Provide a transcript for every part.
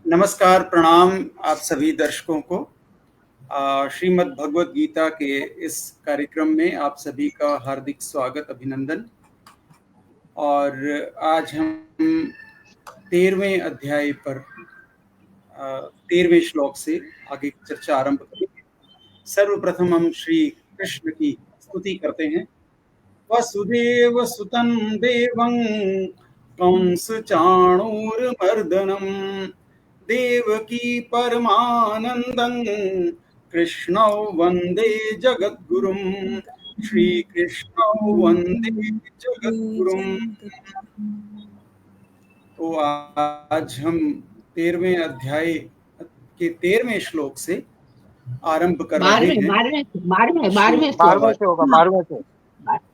नमस्कार, प्रणाम आप सभी दर्शकों को। श्रीमद् भगवत गीता के इस कार्यक्रम में आप सभी का हार्दिक स्वागत, अभिनंदन। और आज हम 13वें अध्याय पर 13वें श्लोक से आगे की चर्चा आरंभ करेंगे। सर्वप्रथम हम श्री कृष्ण की स्तुति करते हैं। वसुदेव सुतं देवं कंस चाणूरमर्दनम् देवकी परमानन्दं कृष्णौ वन्दे जगद्गुरुं। श्री कृष्णौ वन्दे जगद्गुरुं। तो आज हम 13वें अध्याय के 13वें श्लोक से आरंभ कर रहे हैं। 12वें से होगा।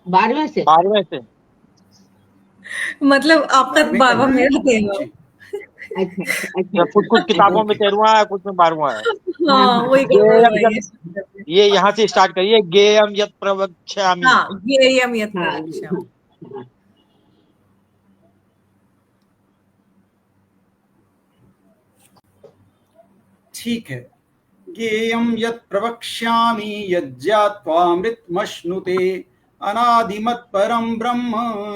12वें से मतलब आपका 12वां मेरा 13वां। अच्छा, कुछ किताबों में 13वां है, कुछ में 12वां है। हाँ, वही ये यहाँ से स्टार्ट करिए। गेयम यत् प्रवक्ष्यामि। हाँ, गेयम यत् प्रवक्ष्यामि। ठीक है। गेयम यत् प्रवक्ष्यामि यज्ञात्वामृतमश्नुते अनादिमत् परम ब्रह्म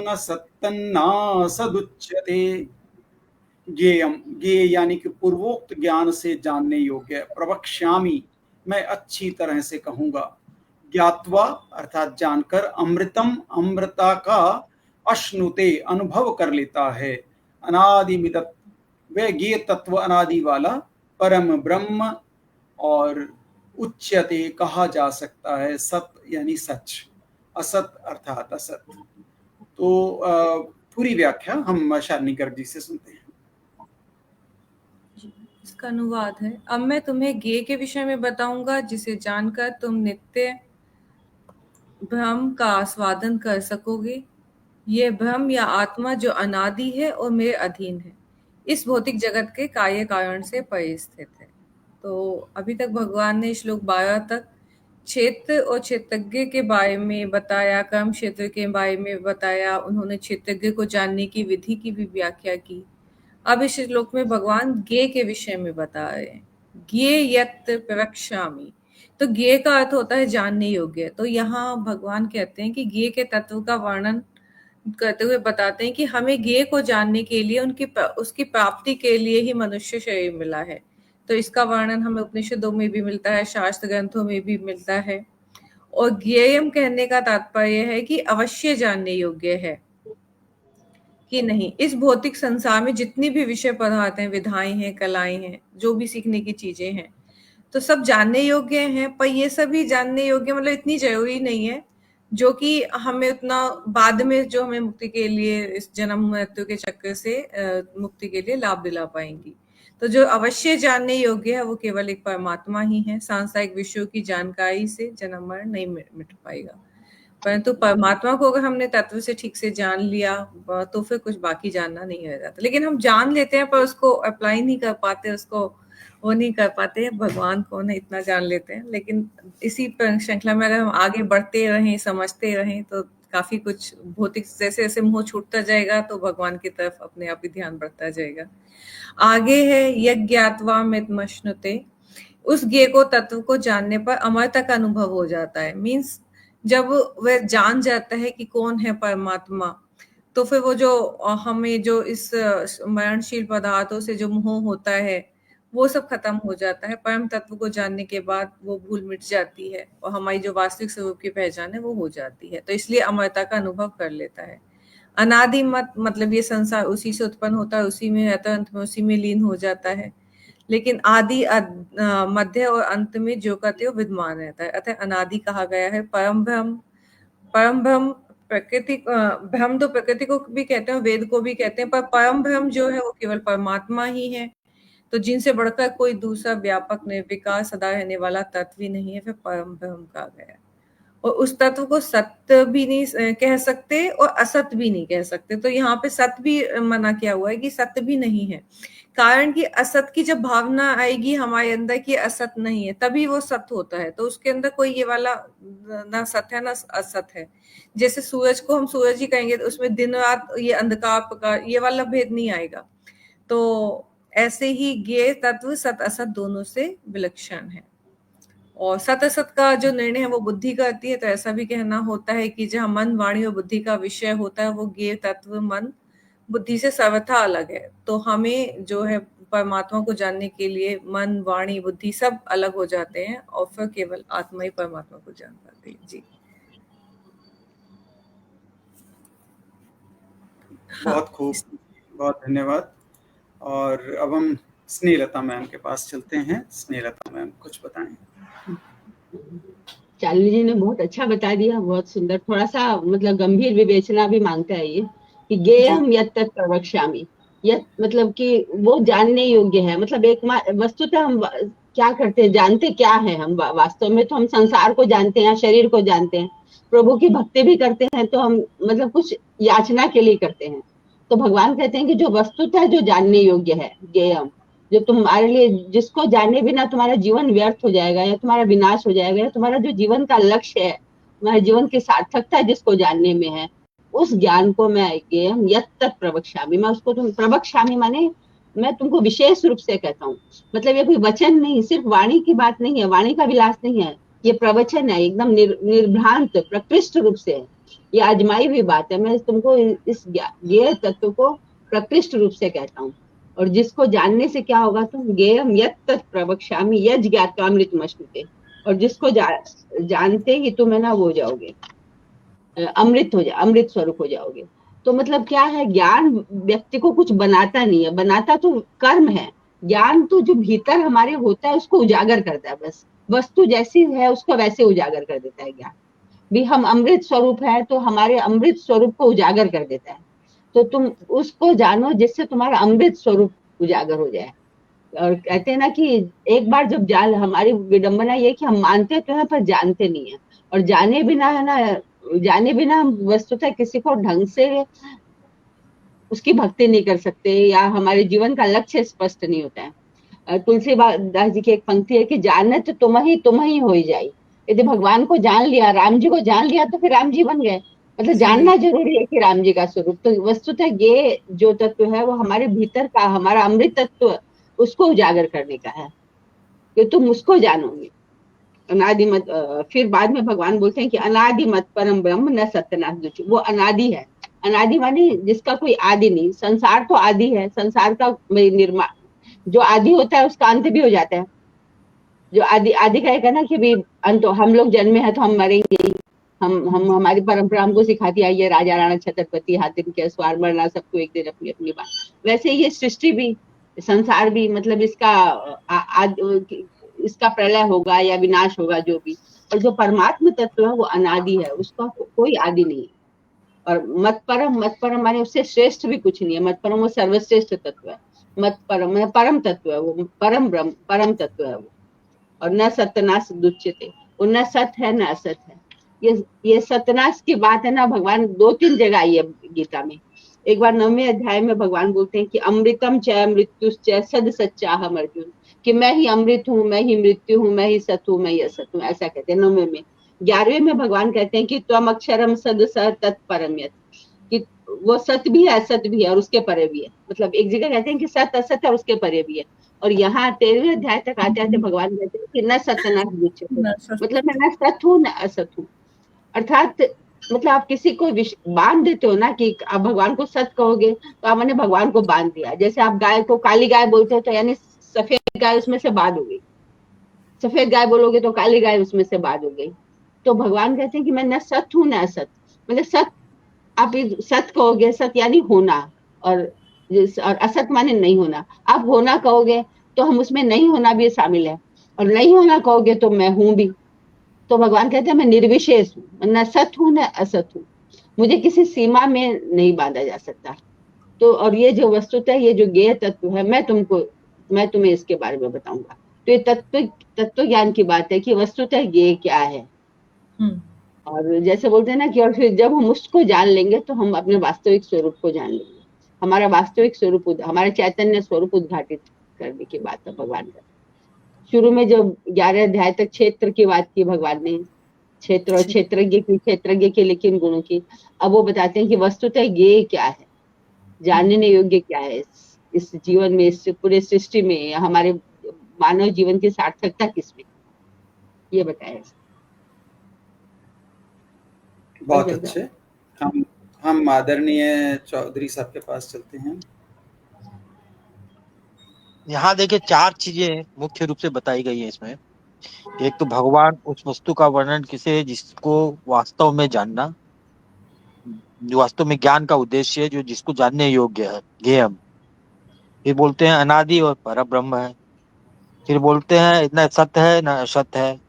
न सत्तन्ना सदुच्यते। गेयम, गेय यानी कि पूर्वोक्त ज्ञान से जानने योग्य। प्रवक्ष्यामि, मैं अच्छी तरह से कहूंगा। ज्ञात्वा अर्थात जानकर, अमृतम, अमृता का, अश्नुते अनुभव कर लेता है। अनादिमिदत्, वह ज्ञेय तत्व अनादि वाला, परम ब्रह्म, और उच्यते कहा जा सकता है। सत यानी सच, असत अर्थात असत। तो पूरी व्याख्या हम शालिनी गर्ग जी से सुनते हैं। इसका अनुवाद है, अब मैं तुम्हें गेय के विषय में बताऊंगा जिसे जानकर तुम नित्य भ्रम का आस्वादन कर सकोगे। ये भ्रम या आत्मा जो अनादि है और मेरे अधीन है, इस भौतिक जगत के कार्य कारण से परे स्थित है। तो अभी तक भगवान ने श्लोक 12 तक क्षेत्र और क्षेत्रज्ञ के बारे में बताया, कर्म क्षेत्र के बारे में बताया। उन्होंने क्षेत्रज्ञ को जानने की विधि की भी व्याख्या की। अब इस श्लोक में भगवान ज्ञेय के विषय में बता रहे हैं। ज्ञेय यत् प्रवक्ष्यामि, तो ज्ञेय का अर्थ होता है जानने योग्य। तो यहाँ भगवान कहते हैं कि ज्ञेय के तत्व का वर्णन करते हुए बताते हैं कि हमें ज्ञेय को जानने के लिए उसकी प्राप्ति के लिए ही मनुष्य शरीर मिला है। तो इसका वर्णन हमें उपनिषदों में भी मिलता है, शास्त्र ग्रंथों में भी मिलता है। और ज्ञेयम कहने का तात्पर्य है कि अवश्य जानने योग्य है कि नहीं। इस भौतिक संसार में जितनी भी विषय पदार्थ हैं, विधाएं हैं, कलाएं हैं, जो भी सीखने की चीजें हैं, तो सब जानने योग्य हैं। पर ये सभी जानने योग्य मतलब इतनी जरूरी नहीं है जो कि हमें उतना बाद में जो हमें मुक्ति के लिए, इस जन्म मृत्यु के चक्कर से मुक्ति के लिए लाभ दिला पाएंगी। तो जो अवश्य जानने योग्य है वो केवल एक परमात्मा ही है। सांसारिक विषयों की जानकारी से जन्म मरण नहीं मिट पाएगा। परंतु परमात्मा को अगर हमने तत्व से ठीक से जान लिया तो फिर कुछ बाकी जानना नहीं रह जाता। लेकिन हम जान लेते हैं पर उसको अप्लाई नहीं कर पाते, उसको वो नहीं कर पाते हैं। भगवान कौन है इतना जान लेते हैं। लेकिन इसी श्रृंखला में अगर हम आगे बढ़ते रहें, समझते रहें, तो काफी कुछ भौतिक जैसे जैसे मोह छूटता जाएगा तो भगवान की तरफ अपने आप ही ध्यान बढ़ता जाएगा। आगे है यज्ञात्वा मितमश्नुते, उस ज्ञेय को तत्व को जानने पर अमरता का अनुभव हो जाता है। मीन्स जब वह जान जाता है कि कौन है परमात्मा, तो फिर वो जो हमें जो इस मरणशील पदार्थों से जो मोह होता है वो सब खत्म हो जाता है। परम तत्व को जानने के बाद वो भूल मिट जाती है और हमारी जो वास्तविक स्वरूप की पहचान है वो हो जाती है। तो इसलिए अमरता का अनुभव कर लेता है। अनादि मत मतलब ये संसार उसी से उत्पन्न होता है, उसी में रहता है, अंत में उसी में लीन हो जाता है। लेकिन आदि मध्य और अंत में जो कहते हो विद्यमान रहता है, अतः अनादि कहा गया है। परम ब्रह्म प्रकृति ब्रह्म तो प्रकृति को भी कहते हैं, वेद को भी कहते हैं, पर परम ब्रह्म जो है वो केवल परमात्मा ही है। तो जिनसे बढ़कर कोई दूसरा व्यापक निर्विकार सदा रहने वाला तत्व ही नहीं है, फिर परम ब्रह्म कहा गया। और उस तत्व को सत्य भी नहीं कह सकते और असत भी नहीं कह सकते। तो यहाँ पे सत्य भी मना किया हुआ है कि सत्य भी नहीं है। कारण कि असत की जब भावना आएगी हमारे अंदर कि असत नहीं है, तभी वो सत्य होता है। तो उसके अंदर कोई ये वाला ना सत्य है ना असत है। जैसे सूरज को हम सूरज ही कहेंगे तो उसमें दिन रात, ये अंधकार प्रकाश, ये वाला भेद नहीं आएगा। तो ऐसे ही ज्ञेय तत्व सत असत दोनों से विलक्षण है। और सत असत का जो निर्णय है वो बुद्धि करती है, तो ऐसा भी कहना होता है कि जहाँ मन, वाणी और बुद्धि का विषय होता है वो ज्ञेय तत्व मन बुद्धि से सर्वथा अलग है। तो हमें जो है परमात्मा को जानने के लिए मन, वाणी, बुद्धि सब अलग हो जाते हैं और फिर केवल आत्मा ही परमात्मा को जान पाती है। जी बहुत खूब, बहुत धन्यवाद। और अब हम स्नेहलता मैम के पास चलते हैं। स्नेहलता मैम कुछ बताएं। चालिनी जी ने बहुत अच्छा बता दिया, बहुत सुंदर। थोड़ा सा मतलब गंभीर विवेचना भी मांगता है ये कि ज्ञेयम यत् तत् प्रवक्ष्यामि। यत् मतलब कि वो जानने योग्य है, मतलब एक वस्तुतः हम क्या करते हैं, जानते क्या है हम वास्तव में? तो हम संसार को जानते हैं, शरीर को जानते हैं। प्रभु की भक्ति भी करते हैं तो हम मतलब कुछ याचना के लिए करते हैं। तो भगवान कहते हैं कि जो वस्तुतः जो जानने योग्य है ज्ञेयम, जो तुम्हारे लिए, जिसको जाने बिना तुम्हारा जीवन व्यर्थ हो जाएगा या तुम्हारा विनाश हो जाएगा, या तुम्हारा जो जीवन का लक्ष्य है, तुम्हारे जीवन की सार्थकता जिसको जानने में है, उस ज्ञान को मैं ज्ञेयम यत् तत् प्रवक्ष्यामि, मैं उसको तुम प्रवक्ष्यामि माने मैं तुमको विशेष रूप से कहता हूँ। मतलब ये कोई वचन नहीं, सिर्फ वाणी की बात नहीं है, वाणी का विलास नहीं है, ये प्रवचन है, एकदम निर्भ्रांत प्रकृष्ट रूप से है, ये आजमाई हुई बात है। मैं तुमको इस ज्ञेय तत्व को प्रकृष्ट रूप से कहता हूँ। और जिसको जानने से क्या होगा, तुम ज्ञेयम यत् तत् प्रवक्ष्यामि यज् ज्ञात्वा अमृतमश्नुते, और जिसको जानते ही तुम है ना वो जाओगे, अमृत हो जाए, अमृत स्वरूप हो जाओगे। तो मतलब क्या है, ज्ञान व्यक्ति को कुछ बनाता नहीं है, बनाता तो कर्म है। ज्ञान तो जो भीतर हमारे होता है उसको उजागर करता है, बस वस्तु जैसी है उसको वैसे उजागर कर देता है ज्ञान भी। हम अमृत स्वरूप है तो हमारे अमृत स्वरूप को उजागर कर देता है। तो तुम उसको जानो जिससे तुम्हारा अमृत स्वरूप उजागर हो जाए। और कहते हैं ना कि एक बार जब जान, हमारी विडंबना ये कि हम मानते तो हैं पर जानते नहीं है, और जाने बिना है ना, जाने बिना हम वस्तुतः किसी को ढंग से उसकी भक्ति नहीं कर सकते, या हमारे जीवन का लक्ष्य स्पष्ट नहीं होता है। तुलसीदास जी की एक पंक्ति है कि जानत तुम ही हो जाए। यदि भगवान को जान लिया, राम जी को जान लिया, तो फिर राम जी बन गए। मतलब जानना जरूरी है कि राम जी का स्वरूप। तो वस्तुतः ये जो तत्व है वो हमारे भीतर का, हमारा अमृत तत्व, उसको उजागर करने का है कि तुम उसको जानोगे। अनादिमत, फिर बाद में भगवान बोलते हैं कि अनादिमत परम ब्रह्म न सत्यनाश दुच, वो अनादि है। अनादि माने जिसका कोई आदि नहीं। संसार तो आदि है, संसार का निर्माण, जो आदि होता है उसका अंत भी हो जाता है। जो आदि आदि का है ना कि भी अंत, हम लोग जन्मे हैं तो हम मरेंगे ही। हम हमारी परंपरा हमको सिखाती आई है, राजा राणा छत्रपति हातिम के स्वार मरना, सबको एक दिन अपनी अपनी बात। वैसे ये सृष्टि भी, संसार भी, मतलब इसका प्रलय होगा या विनाश होगा जो भी। और जो परमात्म तत्व है वो अनादि है, उसका कोई आदि नहीं है। और मत परम माने उससे श्रेष्ठ भी कुछ नहीं है। मत परम वो सर्वश्रेष्ठ तत्व है। मत परम परम तत्व है वो, परम ब्रह्म परम तत्व है वो। और न सत्यनाश दुच्यते, वो न सत है न असत है। ये सत्यनाश की बात है ना, भगवान 2-3 जगह आई है गीता में। एक बार 9वें अध्याय में भगवान बोलते हैं कि अमृतम च मृत्युश्च सद सच्चाहम अर्जुन, कि मैं ही अमृत हूँ, मैं ही मृत्यु हूँ, मैं ही सत हूँ, मैं ही असत हूँ, ऐसा कहते हैं 9वें में। 11वें में भगवान कहते हैं कि त्वम अक्षरम सद स तत्परम यत्, कि वो सत भी है, असत भी है और उसके परे भी है। मतलब एक जगह कहते हैं कि सत असत है और उसके परे भी है। और यहाँ 13वें अध्याय तक आते आते भगवान कहते हैं कि न सत्यनाश दुच्यते, मतलब मैं न सत हूँ न असत हूँ। अर्थात मतलब आप किसी को बांध देते हो ना, कि आप भगवान को सत कहोगे तो आपने भगवान को बांध दिया। जैसे आप गाय को काली गाय बोलते हो तो यानी सफेद गाय उसमें से बाद हो गई, सफेद गाय बोलोगे तो काली गाय उसमें से बाद हो गई। तो भगवान कहते हैं कि मैं न सत हूँ न असत। मतलब सत, आप सत कहोगे, सत यानी होना, और असत माने नहीं होना। आप होना कहोगे तो हम उसमें नहीं होना भी शामिल है, और नहीं होना कहोगे तो मैं हूं भी। तो भगवान कहते हैं मैं निर्विशेष हूँ, न सत हूँ न असत हूँ, मुझे किसी सीमा में नहीं बांधा जा सकता। तो और ये जो वस्तुतः ये जो ज्ञेय तत्व है, मैं तुम्हें इसके बारे में बताऊंगा। तो ये तत्व ज्ञान की बात है कि वस्तुतः ज्ञेय क्या है। और जैसे बोलते हैं ना कि और फिर जब हम उसको जान लेंगे तो हम अपने वास्तविक स्वरूप को जान लेंगे। हमारा वास्तविक स्वरूप, हमारे चैतन्य स्वरूप उद्घाटित करने की बात है भगवान का। शुरू में जब 11 अध्याय तक क्षेत्र की बात की भगवान ने, क्षेत्र और क्षेत्रज्ञ के लेकिन गुणों की, अब वो बताते हैं कि वस्तुतः ज्ञेय क्या है, जानने योग्य क्या है, इस जीवन में, इस पूरे सृष्टि में, हमारे मानव जीवन की सार्थकता किसमें, ये बताया। बहुत अच्छे। हम आदरणीय चौधरी साहब के पास चलते हैं। यहाँ देखिए 4 चीजें मुख्य रूप से बताई गई है इसमें। एक तो भगवान उस वस्तु का वर्णन किसे, जिसको वास्तव में जानना, जो वास्तव में ज्ञान का उद्देश्य है, जो जिसको जानने योग्य है, ज्ञेयम। फिर बोलते हैं अनादि और पर ब्रह्म है। फिर बोलते हैं न सत्य है न असत है,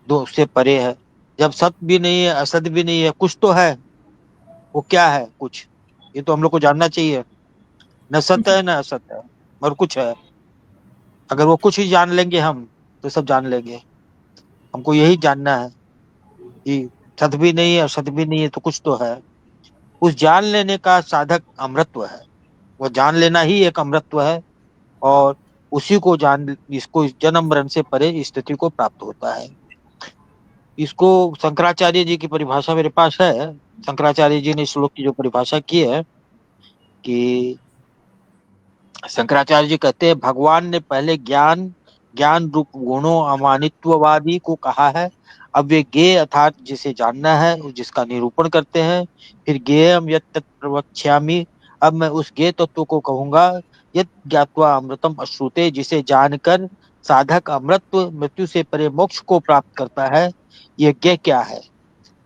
दो उससे परे है। जब सत्य भी नहीं है असत भी नहीं है, कुछ तो है। वो क्या है? कुछ, ये तो हम लोग को जानना चाहिए। न सत्य है न असत है, और कुछ है। अगर वो कुछ ही जान लेंगे हम, तो सब जान लेंगे। हमको यही जानना है कि सत भी नहीं है असत भी नहीं है, तो कुछ तो है। उस जान लेने का साधक अमृतत्व है। वो जान लेना ही एक अमृतत्व है, और उसी को जान, इसको जन्म मरण से परे इस स्थिति को प्राप्त होता है। इसको शंकराचार्य जी की परिभाषा मेरे पास है। शंकराचार्य जी ने इस श्लोक की जो परिभाषा की है, कि शंकराचार्य जी कहते हैं भगवान ने पहले ज्ञान, ज्ञान रूप गुणों अमानित्ववादी को कहा है। अब वे ज्ञेय अर्थात जिसे जानना है, जिसका निरूपण करते हैं। फिर ज्ञेयम यत् तत् प्रवक्ष्यामि, अब मैं उस ज्ञेय तत्व को कहूंगा। यत् ज्ञात्वा अमृतम अश्नुते, जिसे जानकर साधक अमृतत्व मृत्यु से परे मोक्ष को प्राप्त करता है। ये ज्ञेय क्या है?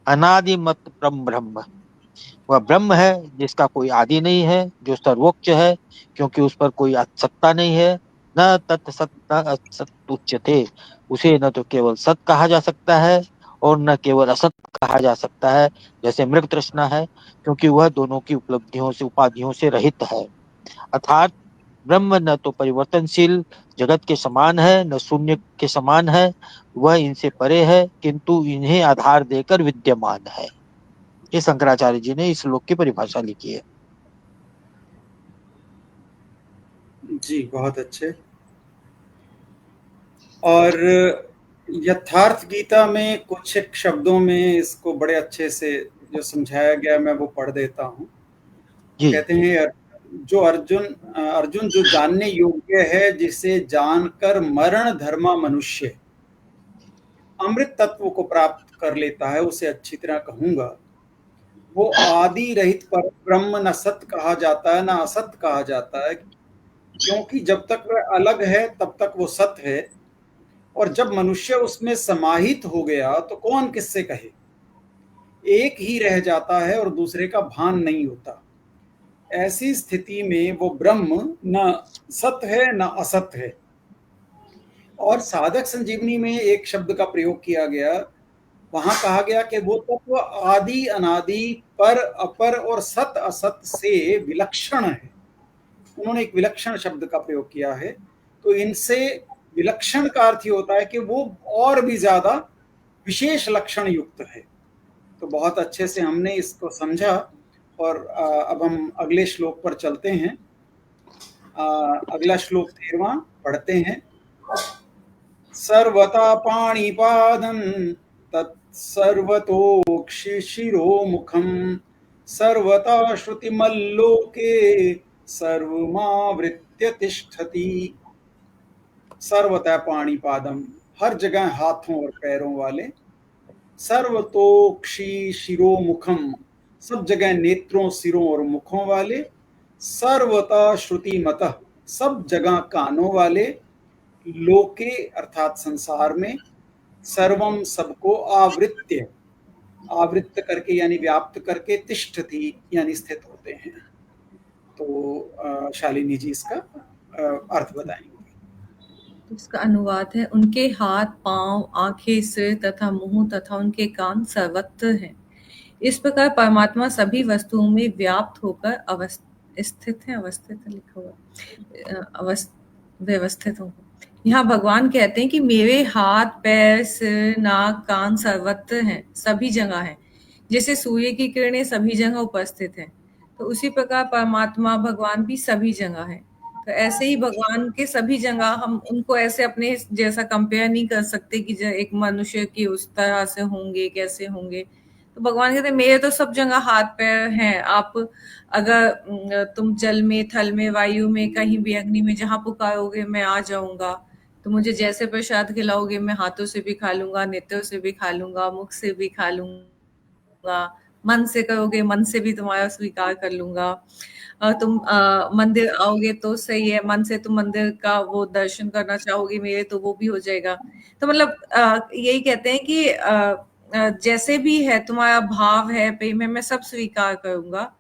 अनादि मत परम ब्रह्म। वह ब्रह्म है जिसका कोई आदि नहीं है, जो सर्वोच्च है, क्योंकि उस पर कोई सत्ता नहीं है। न तत् सत न असत उच्यते, उसे न तो केवल सत कहा जा सकता है और न केवल असत कहा जा सकता है, जैसे मृग तृष्णा है, क्योंकि वह दोनों की उपलब्धियों से, उपाधियों से रहित है। अर्थात ब्रह्म न तो परिवर्तनशील जगत के समान है, न शून्य के समान है। वह इनसे परे है, किंतु इन्हें आधार देकर विद्यमान है। ये शंकराचार्य जी ने इस श्लोक की परिभाषा लिखी है। जी बहुत अच्छे। और यथार्थ गीता में कुछ एक शब्दों में इसको बड़े अच्छे से जो समझाया गया, मैं वो पढ़ देता हूँ। जी कहते हैं जो अर्जुन जो जानने योग्य है, जिसे जानकर मरण धर्मा मनुष्य अमृत तत्व को प्राप्त कर लेता है, उसे अच्छी तरह कहूंगा। वो आदि रहित पर ब्रह्म, न सत कहा जाता है न असत कहा जाता है, क्योंकि जब तक वह अलग है तब तक वो सत्य है, और जब मनुष्य उसमें समाहित हो गया तो कौन किससे कहे। एक ही रह जाता है और दूसरे का भान नहीं होता। ऐसी स्थिति में वो ब्रह्म न सत्य है न असत्य है। और साधक संजीवनी में एक शब्द का प्रयोग किया गया, वहां कहा गया कि वो तत्व आदि अनादि पर अपर और सत असत से विलक्षण है। उन्होंने एक विलक्षण शब्द का प्रयोग किया है। तो इनसे विलक्षण का अर्थ होता है कि वो और भी ज्यादा विशेष लक्षण युक्त है। तो बहुत अच्छे से हमने इसको समझा, और अब हम अगले श्लोक पर चलते हैं। अगला श्लोक 13वां पढ़ते हैं। सर्वता पाणिपादं तत्सर्वतोक्षिशिरोमुखं सर्वता श्रुतिमल्लोके सर्वमावृत्य तिष्ठति। सर्वतः पाणिपादम, हर जगह हाथों और पैरों वाले। सर्वतोक्षि शिरोमुखम, सब जगह नेत्रों, सिरों और मुखों वाले। सर्वतः श्रुतिमतः, सब जगह कानों वाले। लोके अर्थात संसार में। सर्वम, सबको। आवृत्य, आवृत्त करके यानी व्याप्त करके। तिष्ठति यानी स्थित होते हैं। तो शालिनी जी इसका अर्थ बताएंगे। इसका अनुवाद है, उनके हाथ, पांव, आंखें, सिर तथा मुंह तथा उनके कान सर्वत्र हैं। इस प्रकार परमात्मा सभी वस्तुओं में व्याप्त होकर स्थित है। अवस्थित लिखा हुआ, व्यवस्थित होगा। यहाँ भगवान कहते हैं कि मेरे हाथ, पैर, सिर, नाक, कान सर्वत्र हैं, सभी जगह हैं। जैसे सूर्य की किरणें सभी जगह उपस्थित हैं, तो उसी प्रकार परमात्मा भगवान भी सभी जगह है। तो ऐसे ही भगवान के सभी जगह, हम उनको ऐसे अपने जैसा कंपेयर नहीं कर सकते कि एक मनुष्य की उस तरह से होंगे, कैसे होंगे। तो भगवान कहते हैं मेरे तो सब जगह हाथ पैर हैं, आप अगर तुम जल में, थल में, वायु में, कहीं भी अग्नि में जहां पुकारोगे मैं आ जाऊंगा। तो मुझे जैसे प्रसाद खिलाओगे मैं हाथों से भी खा लूंगा, नेत्रों से भी खा लूंगा, मुख से भी खा लूंगा, मन से करोगे मन से भी तुम्हारा स्वीकार कर लूंगा। तुम मंदिर आओगे तो सही है, मन से तुम मंदिर का वो दर्शन करना चाहोगे मेरे तो वो भी हो जाएगा। तो मतलब यही कहते हैं कि जैसे भी है तुम्हारा भाव है प्रेम है, मैं सब स्वीकार करूंगा।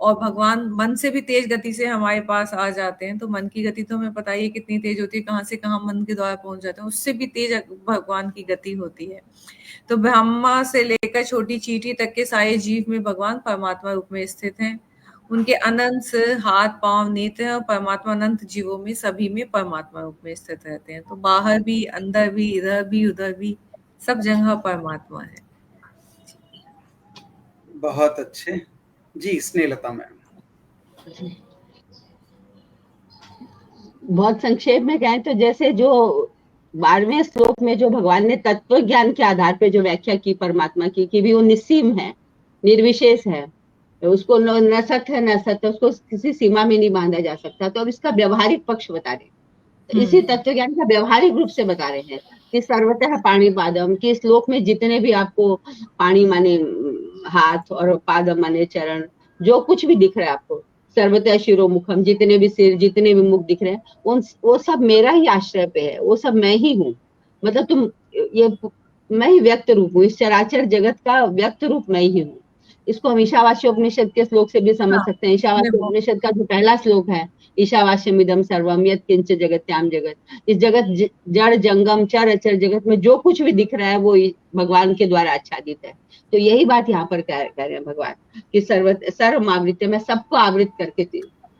और भगवान मन से भी तेज गति से हमारे पास आ जाते हैं। तो मन की गति तो हमें पता ही है कितनी तेज होती है, कहाँ से कहाँ मन के द्वारा पहुंच जाते हैं, उससे भी तेज भगवान की गति होती है। तो ब्रह्मा से लेकर छोटी चींटी तक के सारे जीव में भगवान परमात्मा रूप में स्थित हैं। उनके अनंत हाथ पांव नेत्र हैं और परमात्मा अनंत जीवों में सभी में परमात्मा रूप में स्थित रहते हैं। तो बाहर भी, अंदर भी, इधर भी, उधर भी, सब जगह परमात्मा है। बहुत अच्छे जी। स्नेहलता मैम। बहुत संक्षेप में कहें तो जैसे जो 12वें श्लोक में जो भगवान ने तत्व ज्ञान के आधार पे जो व्याख्या की परमात्मा की कि भी वो निस्सीम है, निर्विशेष है, उसको न सत है न सत है, उसको किसी सीमा में नहीं बांधा जा सकता। तो अब इसका व्यवहारिक पक्ष बता रहे हैं, इसी तत्व ज्ञान का व्यवहारिक रूप से बता रहे हैं कि सर्वतः पाणी पादम, कि श्लोक में जितने भी आपको पाणी माने हाथ और पादम माने चरण, जो कुछ भी दिख रहा है आपको, सर्वतः शिरोमुखम, जितने भी सिर, जितने भी मुख दिख रहे हैं, वो सब मेरा ही आश्रय पे है, वो सब मैं ही हूँ। मतलब तुम ये मैं ही व्यक्त रूप हूँ, इस चराचर जगत का व्यक्त रूप मैं ही हूँ। इसको हम ईशावास्य उपनिषद के श्लोक से भी समझ सकते हैं। ईशावास्य उपनिषद का जो पहला श्लोक है, ईशावास्यमिदं सर्वम यत् किंच जगत्याम जगत, इस जगत जड़ जंगम चर अचर जगत में जो कुछ भी दिख रहा है वो भगवान के द्वारा आच्छादित है। तो यही बात यहाँ पर कह रहे हैं भगवान कि सर्व आवृत्य, मैं सबको आवृत करके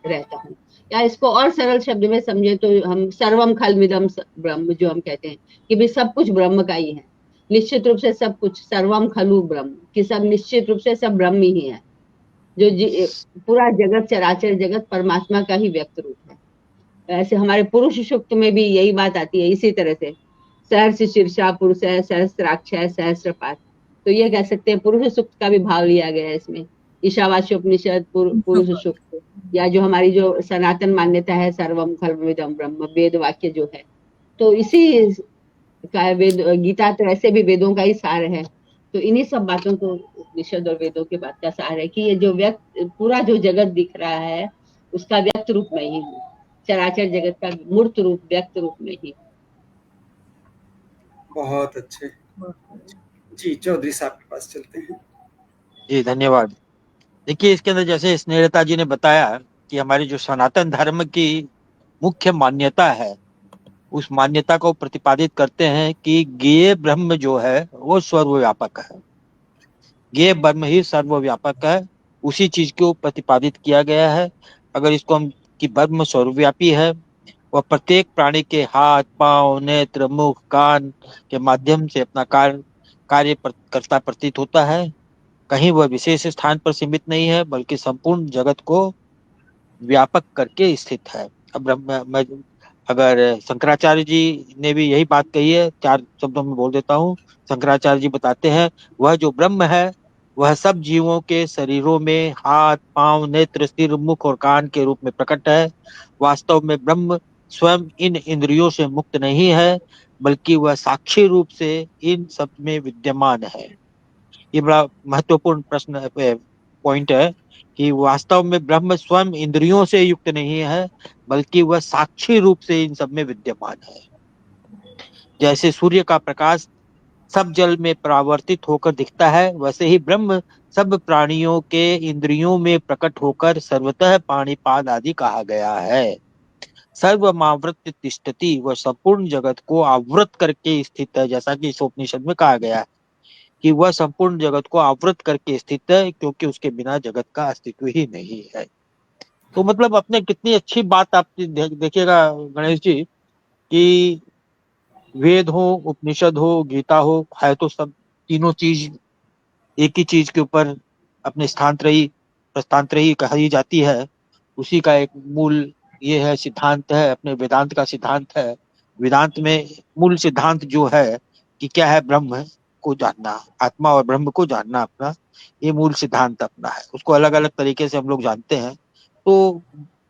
रहता हूँ। या इसको और सरल शब्द में समझे तो हम सर्वम खलमिदम ब्रह्म जो हम कहते हैं कि भी सब कुछ ब्रह्म का ही है। निश्चित रूप से सब कुछ सर्वम खलु ब्रह्म, कि सब निश्चित रूप से सब ब्रह्म ही है। जो पूरा जगत चराचर जगत परमात्मा का ही व्यक्त रूप है। ऐसे हमारे पुरुष सूक्त में भी यही बात आती है इसी तरह से, सहर्ष शीर्षा पुरुष है, सहस्त्राक्ष है, सहस्त्रपात। तो ये कह सकते हैं पुरुष सूक्त का भी भाव लिया गया है इसमें। ईशावास्योपनिषद पुरुष सूक्त, या जो हमारी जो सनातन मान्यता है सर्वम खलमिदं ब्रह्म, वेद वाक्य जो है, तो इसी का वेद गीता तो ऐसे भी वेदों का ही सार है। तो इन्हीं सब बातों को उपनिषद और वेदों के बात का सार है कि ये जो पूरा जो जगत दिख रहा है उसका व्यक्त रूप में ही हूँ, चराचर जगत का मूर्त रूप व्यक्त रूप में ही। बहुत अच्छे जी। चौधरी साहब के पास चलते हैं। जी धन्यवाद। देखिए इसके अंदर जैसे स्नेहलता जी ने बताया कि हमारी जो सनातन धर्म की मुख्य मान्यता है, उस मान्यता को प्रतिपादित करते हैं कि ज्ञेय ब्रह्म जो है वो सर्वव्यापक है। ज्ञेय ब्रह्म ही सर्वव्यापक है, उसी चीज को प्रतिपादित किया गया है। अगर इसको हम कि ब्रह्म सर्वव्यापी है, वह प्रत्येक प्राणी के हाथ पांव नेत्र मुख कान के माध्यम से अपना कार्य करता प्रतीत होता है। कहीं वह विशेष स्थान पर सीमित नहीं है, बल्कि संपूर्ण जगत को व्यापक करके स्थित है। अब मैं अगर शंकराचार्य जी ने भी यही बात कही है, 4 शब्दों में बोल देता हूँ। शंकराचार्य जी बताते हैं, वह जो ब्रह्म है वह सब जीवों के शरीरों में हाथ पांव नेत्र सिर मुख और कान के रूप में प्रकट है। वास्तव में ब्रह्म स्वयं इन इंद्रियों से मुक्त नहीं है, बल्कि वह साक्षी रूप से इन सब में विद्यमान है। ये बड़ा महत्वपूर्ण प्रश्न पॉइंट है कि वास्तव में ब्रह्म स्वयं इंद्रियों से युक्त नहीं है, बल्कि वह साक्षी रूप से इन सब में विद्यमान है। जैसे सूर्य का प्रकाश सब जल में परावर्तित होकर दिखता है, वैसे ही ब्रह्म सब प्राणियों के इंद्रियों में प्रकट होकर सर्वतः पाणिपाद आदि कहा गया है। सर्वमावृत्य तिष्ठति, वह संपूर्ण जगत को आवृत करके स्थित है, जैसा कि इस उपनिषद में कहा गया है कि वह संपूर्ण जगत को आवृत करके स्थित है, क्योंकि उसके बिना जगत का अस्तित्व ही नहीं है। तो मतलब अपने कितनी अच्छी बात आप देखिएगा गणेश जी कि वेद हो उपनिषद हो गीता हो, है तो सब तीनों चीज एक ही चीज के ऊपर अपने स्थानांतरी प्रस्थानांतरी कही जाती है। उसी का एक मूल ये है सिद्धांत है, अपने वेदांत का सिद्धांत है। वेदांत में मूल सिद्धांत जो है कि क्या है ब्रह्म, को जानना, आत्मा और ब्रह्म को जानना अपना ये मूल सिद्धांत अपना है। उसको अलग अलग तरीके से हम लोग जानते हैं। तो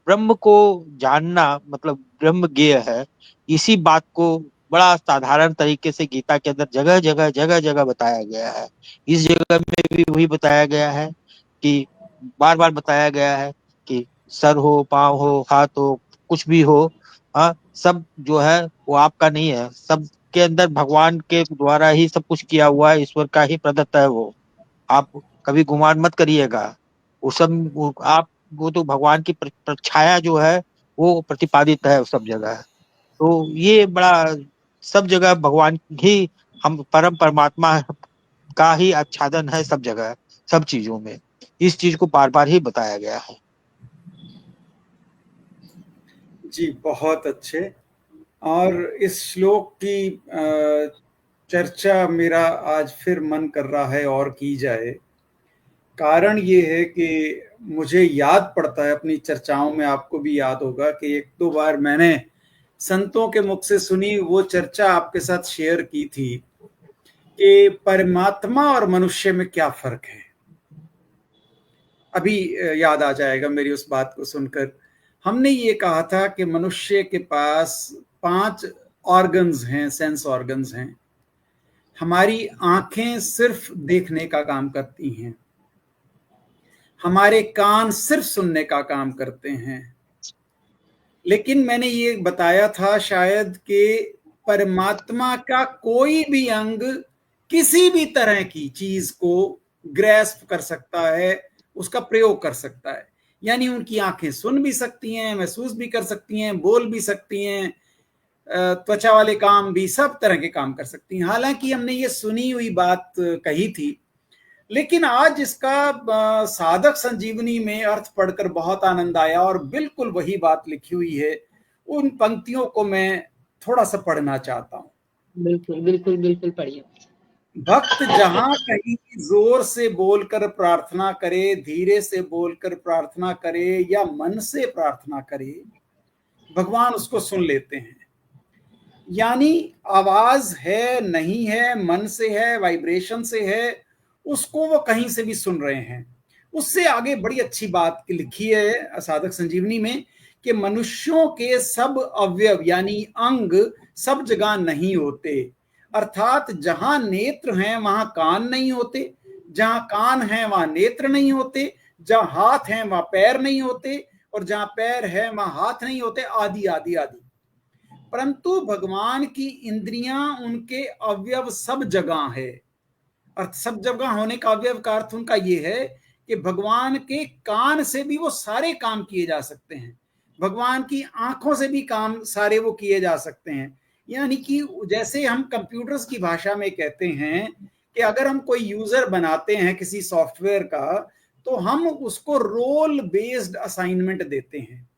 ब्रह्म को जानना मतलब ब्रह्म ज्ञेय है, इसी बात को बड़ा साधारण तरीके से गीता के अंदर जगह जगह बताया गया है। इस जगह में भी वही बताया गया है कि बार बार बताया गया है कि सर हो, पाँव हो, हाथ हो, कुछ भी हो, हाँ, सब जो है वो आपका नहीं है। सब के अंदर भगवान के द्वारा ही सब कुछ किया हुआ है, ईश्वर का ही प्रदत्त है वो। आप कभी गुमान मत करिएगा। आप वो तो भगवान की छाया जो है वो प्रतिपादित है सब जगह। तो ये बड़ा सब जगह भगवान ही, हम परम परमात्मा का ही आच्छादन है सब जगह, सब चीजों में। इस चीज को बार बार ही बताया गया है। जी, बहुत अच्छे। और इस श्लोक की चर्चा मेरा आज फिर मन कर रहा है और की जाए। कारण ये है कि मुझे याद पड़ता है अपनी चर्चाओं में, आपको भी याद होगा कि एक दो बार मैंने संतों के मुख से सुनी वो चर्चा आपके साथ शेयर की थी कि परमात्मा और मनुष्य में क्या फर्क है। अभी याद आ जाएगा मेरी उस बात को सुनकर। हमने ये कहा था कि मनुष्य के पास 5 ऑर्गन्स हैं, सेंस ऑर्गन्स हैं। हमारी आंखें सिर्फ देखने का काम करती हैं, हमारे कान सिर्फ सुनने का काम करते हैं। लेकिन मैंने ये बताया था शायद कि परमात्मा का कोई भी अंग किसी भी तरह की चीज को ग्रैस्प कर सकता है, उसका प्रयोग कर सकता है। यानी उनकी आंखें सुन भी सकती हैं, महसूस भी कर सकती हैं, बोल भी सकती हैं, त्वचा वाले काम भी, सब तरह के काम कर सकती हैं। हालांकि हमने ये सुनी हुई बात कही थी, लेकिन आज इसका साधक संजीवनी में अर्थ पढ़कर बहुत आनंद आया और बिल्कुल वही बात लिखी हुई है। उन पंक्तियों को मैं थोड़ा सा पढ़ना चाहता हूं। बिल्कुल बिल्कुल बिल्कुल पढ़िए। भक्त जहां कहीं जोर से बोलकर प्रार्थना करे, धीरे से बोलकर प्रार्थना करे या मन से प्रार्थना करे, भगवान उसको सुन लेते हैं। यानी आवाज है नहीं है, मन से है, वाइब्रेशन से है, उसको वो कहीं से भी सुन रहे हैं। उससे आगे बड़ी अच्छी बात लिखी है साधक संजीवनी में कि मनुष्यों के सब अवयव यानी अंग सब जगह नहीं होते। अर्थात जहां नेत्र हैं वहां कान नहीं होते, जहां कान हैं वहां नेत्र नहीं होते, जहां हाथ हैं वहां पैर नहीं होते, और जहां पैर है वहां हाथ नहीं होते, आदि आदि आदि। परंतु भगवान की इंद्रियां, उनके अवयव सब जगह है। अर्थ सब जगह होने का अवयव का अर्थ उनका ये है कि भगवान के कान से भी वो सारे काम किए जा सकते हैं, भगवान की आंखों से भी काम सारे वो किए जा सकते हैं। यानी कि जैसे हम कंप्यूटर्स की भाषा में कहते हैं कि अगर हम कोई यूजर बनाते हैं किसी सॉफ्टवेयर का, तो हम उसको रोल बेस्ड असाइनमेंट देते हैं।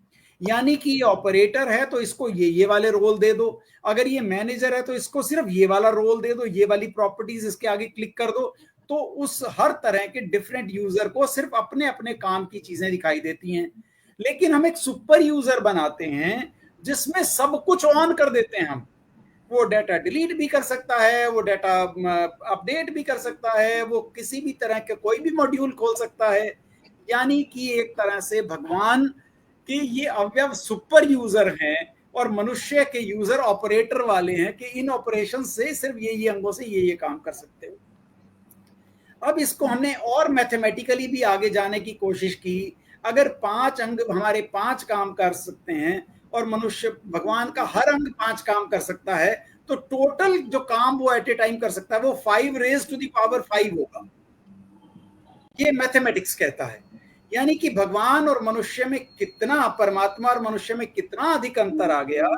यानी कि ये ऑपरेटर है तो इसको ये वाले रोल दे दो, अगर ये मैनेजर है तो इसको सिर्फ ये वाला रोल दे दो, ये वाली प्रॉपर्टीज इसके आगे क्लिक कर दो। तो उस हर तरह के डिफरेंट यूजर को सिर्फ अपने अपने काम की चीजें दिखाई देती हैं। लेकिन हम एक सुपर यूजर बनाते हैं जिसमें सब कुछ ऑन कर देते हैं हम। वो डाटा डिलीट भी कर सकता है, वो डाटा अपडेट भी कर सकता है, वो किसी भी तरह के कोई भी मॉड्यूल खोल सकता है। यानी कि एक तरह से भगवान कि ये अवयव सुपर यूजर हैं और मनुष्य के यूजर ऑपरेटर वाले हैं कि इन ऑपरेशन से सिर्फ ये अंगों से ये काम कर सकते हो। अब इसको हमने और मैथमेटिकली भी आगे जाने की कोशिश की। अगर 5 अंग हमारे 5 काम कर सकते हैं और मनुष्य भगवान का हर अंग 5 काम कर सकता है, तो टोटल जो काम वो एट ए टाइम कर सकता है वो 5 रेज टू द पावर 5 होगा। ये मैथमेटिक्स कहता है। यानी कि भगवान और मनुष्य में कितना, परमात्मा और मनुष्य में कितना अधिक अंतर आ गया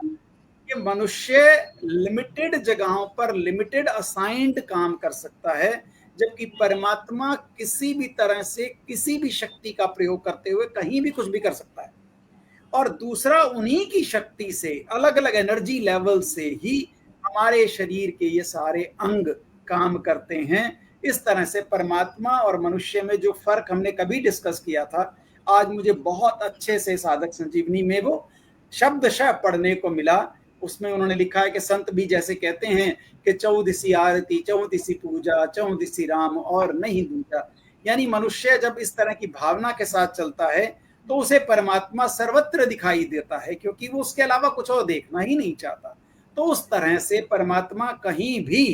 कि मनुष्य लिमिटेड जगहों पर लिमिटेड असाइंड काम कर सकता है, जबकि परमात्मा किसी भी तरह से किसी भी शक्ति का प्रयोग करते हुए कहीं भी कुछ भी कर सकता है। और दूसरा, उन्हीं की शक्ति से, अलग अलग एनर्जी लेवल से ही हमारे शरीर के ये सारे अंग काम करते हैं। इस तरह से परमात्मा और मनुष्य में जो फर्क हमने कभी डिस्कस किया था, आज मुझे बहुत अच्छे से साधक संजीवनी में वो शब्दशः पढ़ने को मिला उसमें उन्होंने लिखा है कि संत भी जैसे कहते हैं कि चौदिसी आरती, चौदिसी पूजा, चौदिसी राम और नहीं दूजा। यानी मनुष्य जब इस तरह की भावना के साथ चलता है तो उसे परमात्मा सर्वत्र दिखाई देता है, क्योंकि वो उसके अलावा कुछ और देखना ही नहीं चाहता। तो उस तरह से परमात्मा कहीं भी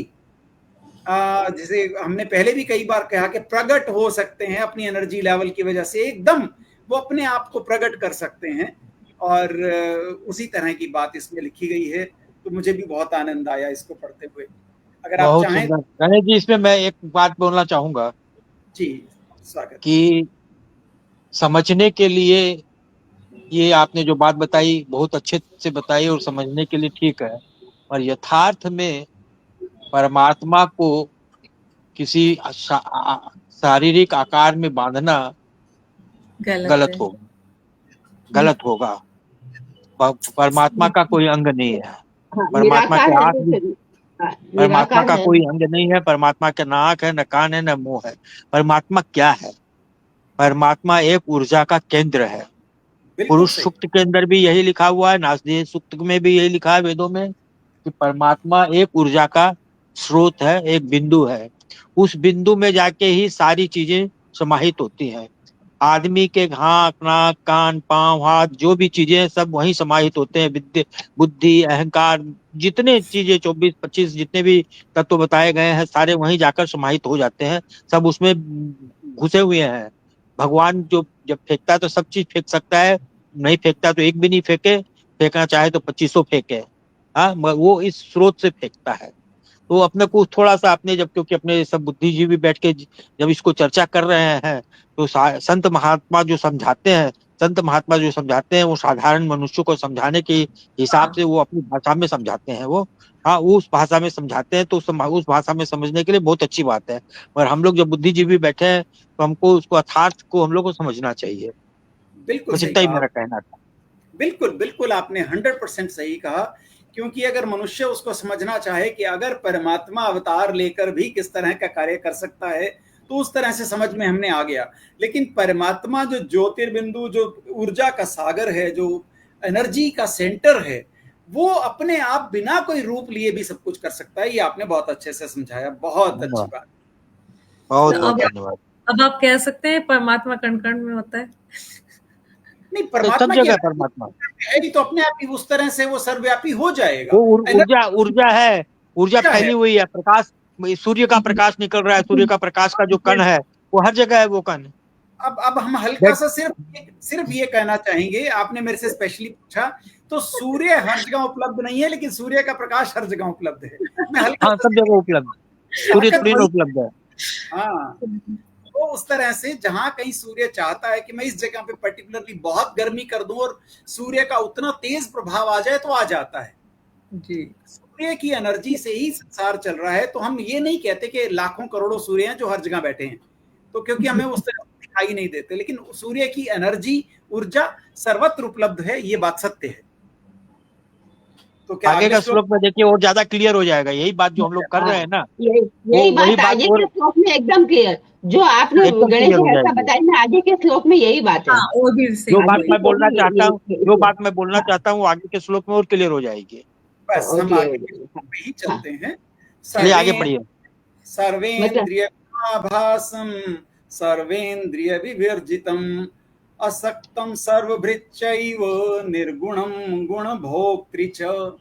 जैसे हमने पहले भी कई बार कहा कि प्रकट हो सकते हैं अपनी एनर्जी लेवल की वजह से, एकदम वो अपने आप को प्रकट कर सकते हैं। और उसी तरह की बात इसमें लिखी गई है। तो मुझे भी बहुत आनंद आया इसको पढ़ते हुए। अगर आप बहुत चाहें। सुंदर गणेश जी, इसमें मैं एक बात बोलना चाहूंगा जी, स्वागत। कि समझने के लिए ये आपने जो बात बताई बहुत अच्छे से बताई और समझने के लिए ठीक है, और यथार्थ में परमात्मा को किसी शारीरिक आकार में बांधना गलत गलत है। होगा, गलत होगा। परमात्मा का कोई अंग नहीं है, हाँ, परमात्मा निराकार के है आंख जो भी, शरीर। हाँ, परमात्मा निराकार का है। कोई अंग नहीं है, परमात्मा के ना आंख है, न कान है, न मुंह है। परमात्मा क्या है? परमात्मा एक ऊर्जा का केंद्र है। बिल्कुल पुरुष सही। सूक्त के अंदर भी यही लिखा हुआ है, नासदीय सूक्त में भी यही लिखा है वेदों में, कि परमात्मा एक ऊर्जा का स्रोत है, एक बिंदु है। उस बिंदु में जाके ही सारी चीजें समाहित होती हैं। आदमी के आँख, नाक, कान, पांव, हाथ, जो भी चीजें हैं सब वहीं समाहित होते हैं। विद्या, बुद्धि, अहंकार, जितने चीजें 24-25 जितने भी तत्व बताए गए हैं सारे वहीं जाकर समाहित हो जाते हैं। सब उसमें घुसे हुए हैं। भगवान जो जब फेंकता है तो सब चीज फेंक सकता है, नहीं फेंकता तो एक भी नहीं फेंके, फेंकना चाहे तो 25 फेंके। हाँ, मगर वो इस स्रोत से फेंकता है। तो अपने को थोड़ा सा अपने, जब क्योंकि अपने सब बुद्धिजीवी बैठ के जब इसको चर्चा कर रहे हैं, तो संत महात्मा जो समझाते हैं वो साधारण मनुष्य को समझाने के हिसाब से वो अपनी भाषा में समझाते हैं। वो, हाँ, वो उस भाषा में समझाते हैं, तो उस भाषा में समझने के लिए बहुत अच्छी बात है। और हम लोग जब बुद्धिजीवी बैठे हैं तो हमको उसको अर्थार्थ को हम लोग को समझना चाहिए। बिल्कुल बस सही इतना ही कहा। मेरा कहना था। बिल्कुल, बिल्कुल आपने 100% सही कहा। क्योंकि अगर मनुष्य उसको समझना चाहे कि अगर परमात्मा अवतार लेकर भी किस तरह का कार्य कर सकता है, तो उस तरह से समझ में हमने आ गया। लेकिन परमात्मा जो ज्योतिर्बिंदु, जो ऊर्जा का सागर है, जो एनर्जी का सेंटर है, वो अपने आप बिना कोई रूप लिए भी सब कुछ कर सकता है। ये आपने बहुत अच्छे से समझाया। बहुत अच्छी धन्यवाद, बात। बहुत तो बहुत अब धन्यवाद। अब आप कह सकते हैं परमात्मा कण कण में होता है। नहीं, तो सब परमात्मा की जगह एनर्जी परमात्मा, है ही, तो अपने आप ही उस तरह से वो सर्वव्यापी हो वो जाएगा। ऊर्जा ऊर्जा है, ऊर्जा एनर्जी है। फैली हुई है। प्रकाश, सूर्य का प्रकाश निकल रहा है, सूर्य का प्रकाश का जो कण है वो हर जगह है, वो कण। अब हम हल्का देख, सा सिर्फ ये कहना चाहेंगे, आपने मेरे से स्पेशली पूछा, तो सूर्य हर जगह उपलब्ध नहीं है, लेकिन सूर्य का प्रकाश हर जगह उपलब्ध है। मैं हल्का हाँ, सा सब जगह उपलब्ध, सूर्य ताकत थोड़ी ना वही। उपलब्ध है। हाँ, तो उस तरह से जहां कहीं सूर्य चाहता है कि मैं इस जगह पे पर्टिकुलरली बहुत गर्मी कर दूं और सूर्य का उतना तेज प्रभाव आ जाए, तो आ जाता है। जी। सूर्य की एनर्जी से ही संसार चल रहा है। तो हम ये नहीं कहते कि लाखों करोड़ों सूर्य हैं जो हर जगह बैठे हैं, तो क्योंकि हमें उस तरह दिखाई नहीं देते। लेकिन सूर्य की एनर्जी, ऊर्जा सर्वत्र उपलब्ध है, ये बात सत्य है। तो क्या आगे अगले का श्लोक? श्लोक में देखिए और ज्यादा क्लियर हो जाएगा। यही बात जो हम लोग कर हाँ, रहे हैं ना, यही वो यही वही बात बात आगे और के श्लोक में एकदम क्लियर। जो आपने एकदम गणेश क्लियर जी हो ऐसा जाएगी। बताया ना, आगे के श्लोक में यही बात है। हाँ, वो भी जो सेम बात वही। मैं बोलना चाहता हूँ, जो बात मैं बोलना हाँ, चाहता हूँ, वो आगे के श्लोक में और क्लियर हो जाएगी। बस हम क्लियर हो आगे जाएगी। पे ही हाँ, चलते हैं। चलिए आगे सर्वे बढ़िए। मतलब सर्वेन्द्रिय आभासम सर्वेन्द्रिय विवर्जितम असक्तम सर्वभृच्चैव निर्गुणम गुणभोक्तृ च।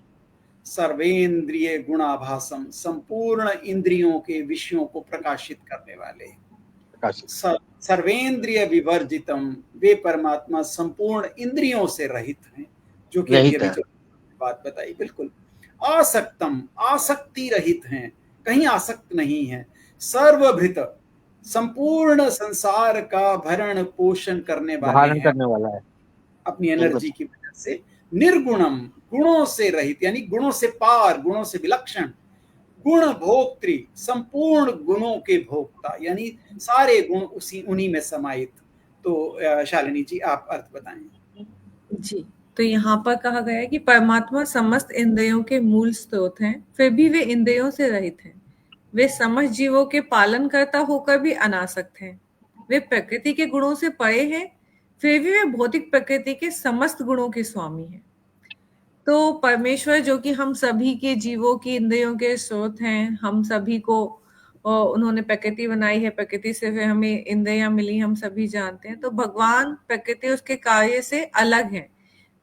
सर्वेन्द्रिय गुणाभासम, संपूर्ण इंद्रियों के विषयों को प्रकाशित करने वाले। प्रकाश, सर्वेन्द्रिय विवर्जितम, वे परमात्मा संपूर्ण इंद्रियों से रहित हैं, जो कि अभी रहित अभी है। जो बात बताई। बिल्कुल आसक्तम, आसक्ति रहित हैं, कहीं आसक्त नहीं है। सर्वभृत, संपूर्ण संसार का भरण पोषण करने वाले धारण हैं करने वाला है। अपनी यही एनर्जी बता, की वजह से। निर्गुणम, गुणों से रहित, यानी गुणों से पार, गुणों से विलक्षण। गुण भोक्तृ, संपूर्ण गुणों के भोक्ता, यानी सारे गुण उन्हीं में समाहित। तो शालिनी जी आप अर्थ बताएं। जी। तो यहाँ पर कहा गया है कि परमात्मा समस्त इंद्रियों के मूल स्रोत हैं, फिर भी वे इंद्रियों से रहित हैं। वे समस्त जीवों के पालन करता होकर भी अनासक्त हैं। वे प्रकृति के गुणों से परे हैं, फिर भी वे भौतिक प्रकृति के समस्त गुणों के स्वामी हैं। तो परमेश्वर जो कि हम सभी के जीवों की इंद्रियों के स्रोत हैं, हम सभी को उन्होंने प्रकृति बनाई है, प्रकृति से फिर हमें इंद्रियां मिली, हम सभी जानते हैं। तो भगवान प्रकृति उसके कार्य से अलग है,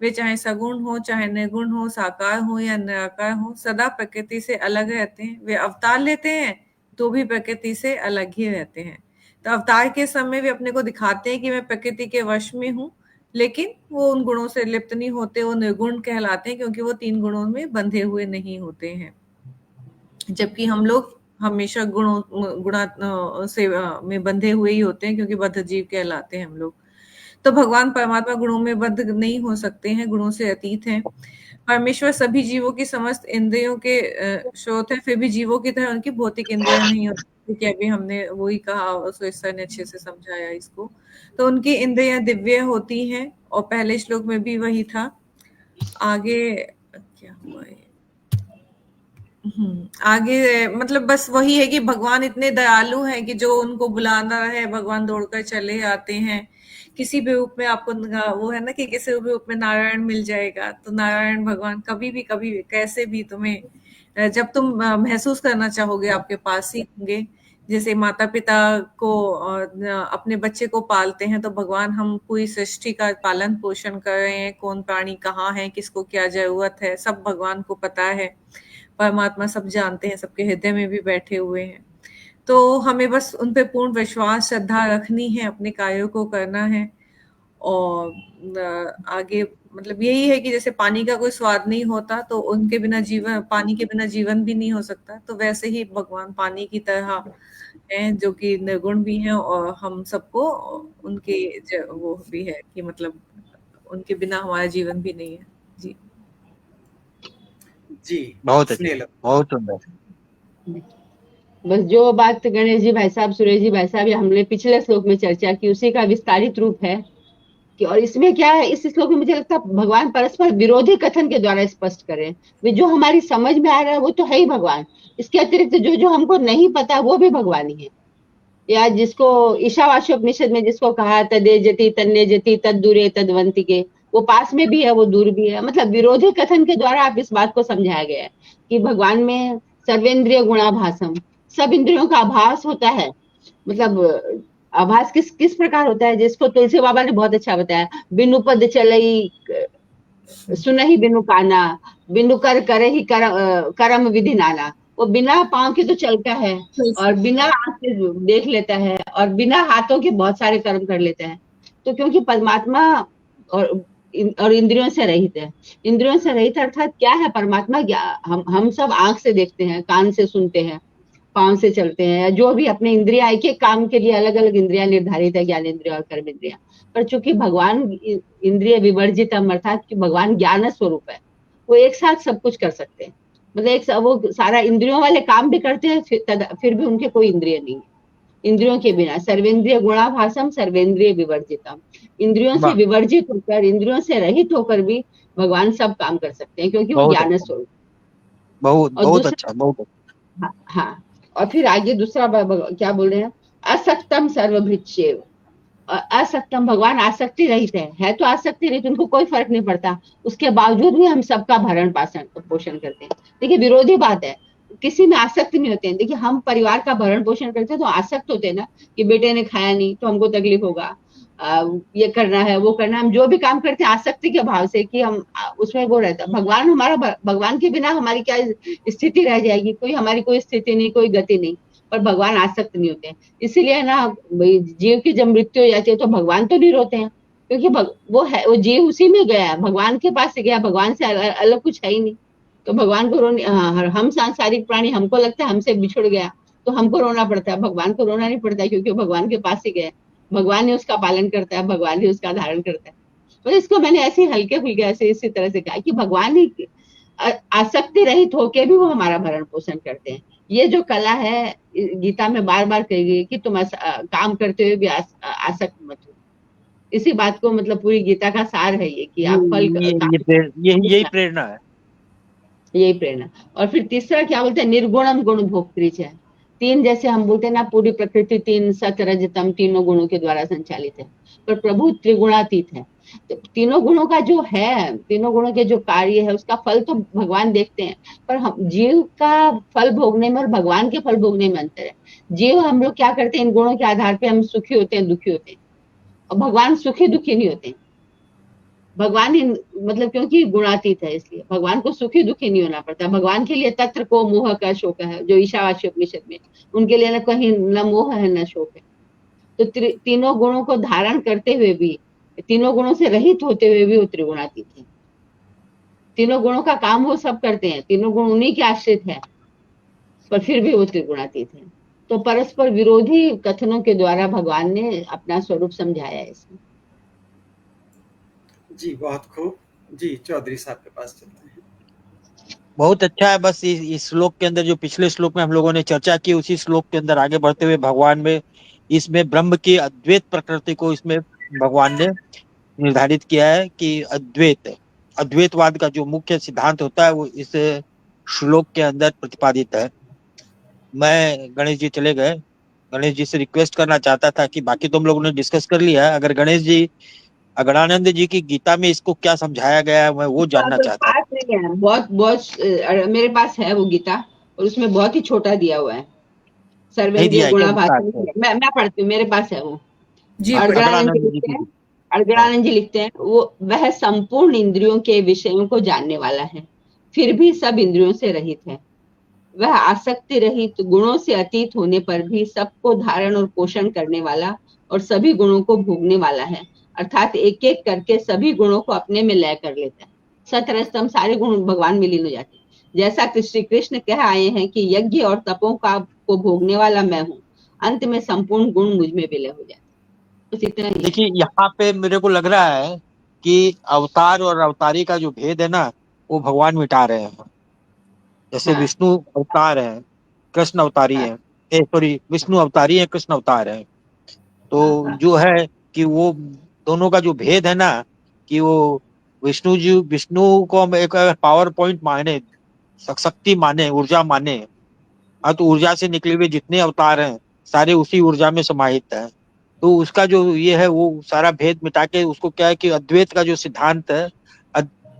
वे चाहे सगुण हो चाहे निर्गुण हो, साकार हो या निराकार हो, सदा प्रकृति से अलग रहते हैं। वे अवतार लेते हैं तो भी प्रकृति से अलग ही रहते हैं। तो अवतार के समय वे अपने को दिखाते हैं कि मैं प्रकृति के वश में हूँ, लेकिन वो उन गुणों से लिप्त नहीं होते, वो निर्गुण कहलाते हैं क्योंकि वो 3 गुणों में बंधे हुए नहीं होते हैं। जबकि हम लोग हमेशा गुणा से में बंधे हुए ही होते हैं, क्योंकि बद्ध जीव कहलाते हैं हम लोग। तो भगवान परमात्मा गुणों में बद्ध नहीं हो सकते हैं, गुणों से अतीत हैं। परमेश्वर सभी जीवों की समस्त इंद्रियों के स्रोत है, फिर भी जीवों की तरह उनकी भौतिक इंद्रियां नहीं होती, क्योंकि अभी हमने वही कहा, सर ने अच्छे से समझाया इसको। तो उनकी इंद्रियां दिव्य होती हैं, और पहले श्लोक में भी वही था। आगे क्या हुआ है? आगे मतलब बस वही है कि भगवान इतने दयालु हैं कि जो उनको बुलाना है भगवान दौड़कर चले आते हैं। किसी भी रूप में आपको वो है ना कि किसी भी रूप में नारायण मिल जाएगा, तो नारायण भगवान कभी भी कैसे भी तुम्हें जब तुम महसूस करना चाहोगे आपके पास ही होंगे। जैसे माता पिता को अपने बच्चे को पालते हैं, तो भगवान हम पूरी सृष्टि का पालन पोषण कर रहे हैं, कौन प्राणी कहाँ है, किसको क्या जरूरत है, सब भगवान को पता है। परमात्मा सब जानते हैं, सबके हृदय में भी बैठे हुए हैं। तो हमें बस उन पे पूर्ण विश्वास श्रद्धा रखनी है, अपने कार्यों को करना है। और आगे मतलब यही है कि जैसे पानी का कोई स्वाद नहीं होता, तो उनके बिना जीवन, पानी के बिना जीवन भी नहीं हो सकता। तो वैसे ही भगवान पानी की तरह हैं, जो कि निर्गुण भी हैं, और हम सबको उनके वो भी है कि मतलब उनके बिना हमारा जीवन भी नहीं है। जी जी, बहुत अच्छा, स्नेहल। बहुत सुंदर। बस जो बात गणेश जी भाई साहब, सुरेश जी भाई साहब, या हमने पिछले श्लोक में चर्चा की, उसी का विस्तारित रूप है कि, और इसमें क्या है, इस श्लोक में मुझे लगता है भगवान परस्पर विरोधी कथन के द्वारा स्पष्ट करें। वे जो हमारी समझ में आ रहा है वो तो है ही भगवान, इसके अतिरिक्त जो जो हमको नहीं पता वो भी भगवान ही है। या जिसको ईशावास्योपनिषद में जिसको कहा तदे जति तन्ने जति तद दूरे तदवंति के, वो पास में भी है वो दूर भी है। मतलब विरोधी कथन के द्वारा आप इस बात को समझाया गया है कि भगवान में सर्वेंद्रिय गुणाभासम, सब इंद्रियों का आभास होता है। मतलब आभास किस किस प्रकार होता है, जिसको तुलसी बाबा ने बहुत अच्छा बताया, बिनु पद चलई सुनहि बिनु काना, बिनु कर करे ही करम विधि नाना। वो बिना पांव के तो चलता है, और बिना आंख के देख लेता है, और बिना हाथों के बहुत सारे कर्म कर लेता है। तो क्योंकि परमात्मा और इंद्रियों से रहित है। इंद्रियों से रहित अर्थात क्या है, परमात्मा हम सब आंख से देखते हैं, कान से सुनते हैं, पांव से चलते हैं, जो भी अपने इंद्रिया, एक एक काम के लिए अलग अलग इंद्रिया निर्धारित है, ज्ञान इंद्रिया और कर्म इंद्रिया। पर चूंकि भगवान इंद्रिय विवर्जितम अर्थात कि भगवान ज्ञान स्वरूप है, वो एक साथ सब कुछ कर सकते हैं। मतलब वो सारा इंद्रियों वाले काम भी करते हैं, फिर भी उनके कोई इंद्रिय नहीं है। इंद्रियों के बिना सर्वेंद्रिय गुणाभासम सर्वेंद्रिय विवर्जितम, इंद्रियों से विवर्जित होकर, इंद्रियों से रहित होकर भी भगवान सब काम कर सकते हैं, क्योंकि वो ज्ञान स्वरूप। बहुत अच्छा, बहुत अच्छा। हाँ, और फिर आगे दूसरा क्या बोल रहे हैं, असक्तम सर्वभृत्सेव। असक्तम, भगवान आसक्ति रहित है तो आसक्ति रहित, उनको कोई फर्क नहीं पड़ता, उसके बावजूद भी हम सबका भरण पोषण करते हैं। देखिए विरोधी बात है, किसी में आसक्ति नहीं होते हैं। देखिए हम परिवार का भरण पोषण करते हैं तो आसक्त होते हैं ना, कि बेटे ने खाया नहीं तो हमको तकलीफ होगा, ये करना है वो करना है। हम जो भी काम करते हैं आसक्ति के भाव से, कि हम उसमें वो रहता है। भगवान हमारा, भगवान के बिना हमारी क्या स्थिति रह जाएगी, कोई कोई स्थिति नहीं, कोई गति नहीं। पर भगवान आसक्त नहीं होते हैं। इसीलिए ना जीव की जब मृत्यु हो जाती है तो भगवान तो नहीं रोते हैं, क्योंकि वो है, वो जीव उसी में गया है, भगवान के पास से गया, भगवान से अलग कुछ है ही नहीं। तो भगवान को हम सांसारिक प्राणी, हमको लगता है हमसे बिछुड़ गया तो हमको रोना पड़ता है, भगवान को रोना नहीं पड़ता, क्योंकि भगवान के पास ही गया, भगवान ही उसका पालन करता है, भगवान ही उसका धारण करता है। तो इसको मैंने ऐसे हल्के फुल्के ऐसे इसी तरह से कहा कि भगवान ही आसक्ति रहित होके भी वो हमारा भरण पोषण करते हैं। ये जो कला है गीता में बार बार कही गई कि तुम काम करते हुए भी आसक्त मत हो। इसी बात को मतलब पूरी गीता का सार है ये, कि आप फल यही प्रेरणा है, यही प्रेरणा। और फिर तीसरा क्या बोलते हैं, निर्गुणम गुण भोक्तृ है। तीन, जैसे हम बोलते हैं ना, पूरी प्रकृति तीन सत रज तम तीनों गुणों के द्वारा संचालित है, पर प्रभु त्रिगुणातीत है। तो तीनों गुणों का जो है, तीनों गुणों के जो कार्य है, उसका फल तो भगवान देखते हैं, पर हम जीव का फल भोगने में और भगवान के फल भोगने में अंतर है। जीव हम लोग क्या करते हैं, इन गुणों के आधार पे हम सुखी होते हैं, दुखी होते हैं, और भगवान सुखी दुखी नहीं होते। भगवान इन मतलब क्योंकि गुणातीत है, इसलिए भगवान को सुखी दुखी नहीं होना पड़ता। भगवान के लिए तत्र को मोह का शोक है, जो ईशावास्य उपनिषद में, उनके लिए न कहीं न मोह है न शोक है। तो तीनों गुणों को धारण करते हुए भी, तीनों गुणों से रहित होते हुए भी वो त्रिगुणातीत है। तीनों गुणों का काम वो सब करते हैं, तीनों गुण उन्हीं के आश्रित है, पर फिर भी वो त्रिगुणातीत है। तो परस्पर विरोधी कथनों के द्वारा भगवान ने अपना स्वरूप समझाया है इसमें। जी बहुत खूब। जी चौधरी साहब के पास चलते हैं। बहुत अच्छा है। बस इस श्लोक के अंदर जो पिछले श्लोक में हम लोगों ने चर्चा की, उसी श्लोक के अंदर आगे बढ़ते हुए भगवान में इसमें ब्रह्म की अद्वैत प्रकृति को इसमें भगवान ने निर्धारित किया है कि अद्वैतवाद का जो मुख्य सिद्धांत होता है वो इस श्लोक के अंदर प्रतिपादित है। मैं, गणेश जी चले गए, गणेश जी से रिक्वेस्ट करना चाहता था कि बाकी तो हम लोगों ने डिस्कस कर लिया है, अगर गणेश जी अगणानंद जी की गीता में इसको क्या समझाया गया है मैं वो जानना कोई चाहता खास नहीं है, बहुत बहुत मेरे पास है वो गीता, और उसमें बहुत ही छोटा दिया हुआ है, नहीं सर्वेंद्रिय दिया है क्या गुणा विस्तार भाषण। से? मैं पढ़ती हूँ, मेरे पास है वो। जी और पढ़िए। गणानंद जी अगणानंद जी लिखते हैं, की। और हाँ। गणानंद जी लिखते हैं, वो वह संपूर्ण इंद्रियों के विषयों को जानने वाला है, फिर भी सब इंद्रियों से रहित है। वह आसक्ति रहित, गुणों से अतीत होने पर भी सबको धारण और पोषण करने वाला और सभी गुणों को भोगने वाला है, अर्थात एक एक करके सभी गुणों को अपने में लय कर लेता है। सतरस्तम सारे गुण भगवान में लीन हो जाते हैं। जैसा कि श्री कृष्ण कह आए हैं कि यज्ञ और तपों का को भोगने वाला मैं हूँ, अंत में संपूर्ण गुण मुझ में विलय हो जाते हैं। बस इतना ही है। देखिए यहाँ पे मेरे को लग रहा है कि अवतार और अवतारी का जो भेद है ना वो भगवान मिटा रहे हैं। जैसे हाँ विष्णु अवतार है, कृष्ण अवतारी हाँ है, सॉरी, विष्णु अवतारी है, कृष्ण अवतार है। हाँ तो हाँ जो है कि वो दोनों का जो भेद है ना, कि वो विष्णु को हम एक पावर पॉइंट माने, शक्ति माने, ऊर्जा माने, हाँ, तो ऊर्जा से निकले हुए जितने अवतार हैं सारे उसी ऊर्जा में समाहित है। तो उसका जो ये है वो सारा भेद मिटा के उसको क्या है कि अद्वैत का जो सिद्धांत है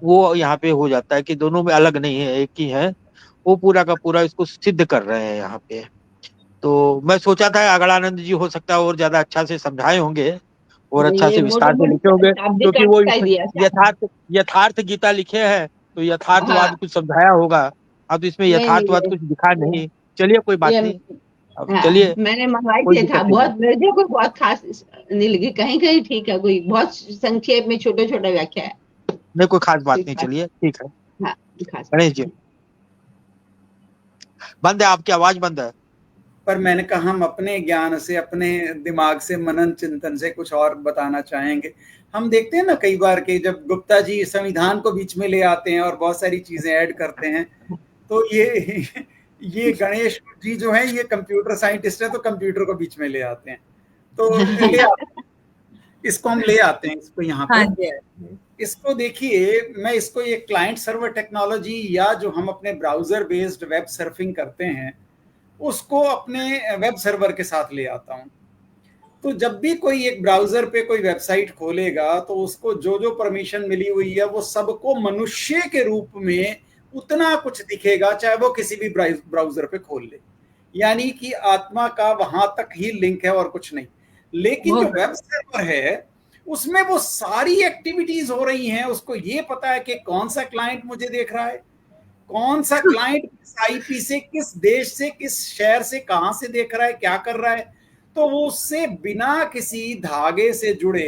वो यहाँ पे हो जाता है कि दोनों में अलग नहीं है, एक ही है। वो पूरा का पूरा इसको सिद्ध कर रहे हैं यहाँ पे। तो मैं सोचा था अगड़ानंद जी हो सकता है और ज्यादा अच्छा से समझाए होंगे और अच्छा ये से मोटा विस्तार से लिखे मोटी होंगे, शाब्दिक क्योंकि अर्थ वो का ही दिया यथार्थ यथार्थ गीता लिखे हैं तो हाँ यथार्थवाद कुछ समझाया होगा। अब तो इसमें नहीं नहीं, यथार्थवाद कुछ दिखा नहीं। चलिए कोई बात ये नहीं। अब हाँ चलिए, मैंने मंगवाई कोई थी, था दिक्कत नहीं है। बहुत, मुझे कोई बहुत खास नहीं लगी, कहीं कहीं ठीक है, कोई बहुत संक्षेप में छोटे छोटे व्याख्या है, नहीं कोई खास बात कोई नहीं, खास। चलिए ठीक है। हाँ खास बात गणेश जी, नहीं। बंद है आपकी आवाज, बंद है। पर मैंने कहा हम अपने ज्ञान से, अपने दिमाग से, मनन चिंतन से कुछ और बताना चाहेंगे। हम देखते हैं ना कई बार कि जब गुप्ता जी संविधान को बीच में ले आते हैं और बहुत सारी चीजें ऐड करते हैं, तो ये गणेश जी जो है ये कंप्यूटर साइंटिस्ट है, तो कंप्यूटर को बीच में ले आते हैं। तो ले आते हैं, इसको हम ले आते हैं इसको यहाँ हाँ पे। जी। इसको देखिए, मैं इसको ये क्लाइंट सर्वर टेक्नोलॉजी या जो हम अपने ब्राउजर बेस्ड वेब सर्फिंग करते हैं उसको अपने वेब सर्वर के साथ ले आता हूं। तो जब भी कोई एक ब्राउजर पे कोई वेबसाइट खोलेगा तो उसको जो जो परमिशन मिली हुई है वो सबको मनुष्य के रूप में उतना कुछ दिखेगा, चाहे वो किसी भी ब्राउजर पे खोल ले। यानी कि आत्मा का वहां तक ही लिंक है और कुछ नहीं। लेकिन जो बहुत वेब सर्वर है उसमें वो सारी एक्टिविटीज हो रही हैं, उसको ये पता है कि कौन सा क्लाइंट मुझे देख रहा है, कौन सा क्लाइंट किस आईपी से, किस देश से, किस शहर से, कहां से देख रहा है, क्या कर रहा है। तो वो उससे बिना किसी धागे से जुड़े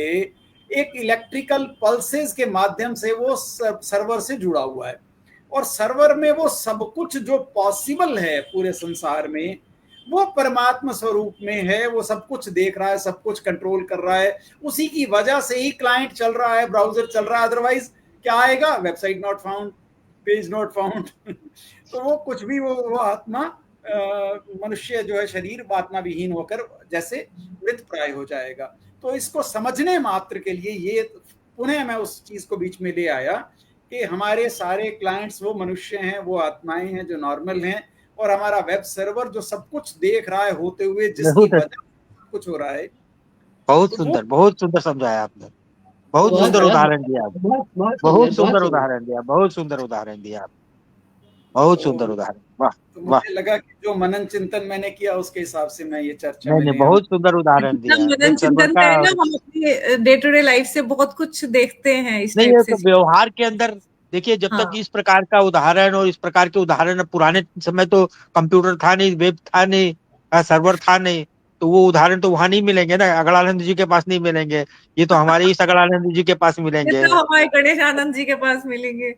एक इलेक्ट्रिकल पल्सेस के माध्यम से वो सर्वर से जुड़ा हुआ है, और सर्वर में वो सब कुछ जो पॉसिबल है पूरे संसार में वो परमात्मा स्वरूप में है। वो सब कुछ देख रहा है, सब कुछ कंट्रोल कर रहा है। उसी की वजह से ही क्लाइंट चल रहा है, ब्राउजर चल रहा है। अदरवाइज क्या आएगा? Website not found, page not found. तो वो कुछ भी वो आत्मा, मनुष्य जो है शरीर आत्मा विहीन होकर जैसे मृत प्राय हो जाएगा। तो इसको समझने मात्र के लिए ये पुनः मैं उस चीज को बीच में ले आया कि हमारे सारे क्लाइंट्स वो मनुष्य हैं, वो आत्माएं हैं जो नॉर्मल हैं, और हमारा वेब सर्वर जो सब कुछ देख रहा है होते हुए, जिसकी बहुत वजह से कुछ हो रहा है, बहुत तो वो सुंदर समझाया आपने, बहुत बहुत सुंदर बहुत उदाहरण दिया आपने, बहुत बहुत सुंदर, बहुत सुंदर सुंदर। उदाहरण दिया, बहुत सुंदर उदाहरण दिया आपने, बहुत सुंदर तो, उदाहरण, वाह तो वाह। मुझे लगा कि जो मनन चिंतन मैंने किया उसके हिसाब से मैं ये चर्चा नहीं में नहीं, ले आऊं। बहुत सुंदर उदाहरण जितना दिया मनन वेब सर्वर चिंतन का। करें ना, हम अपनी डे टू डे लाइफ से बहुत कुछ देखते हैं इस नहीं, टाइप ये से। तो व्यवहार के अंदर देखिए, जब तक हाँ इस प्रकार का उदाहरण और इस प्रकार के उदाहरण, पुराने समय तो कंप्यूटर था नहीं, वेब था नहीं, सर्वर था नहीं, तो वो उदाहरण तो वहां नहीं मिलेंगे ना, अगलानंद जी के पास नहीं मिलेंगे, ये तो हमारे इस अगलानंद जी के पास ये मिलेंगे। तो हमारे गणेश आनंद जी के पास मिलेंगे।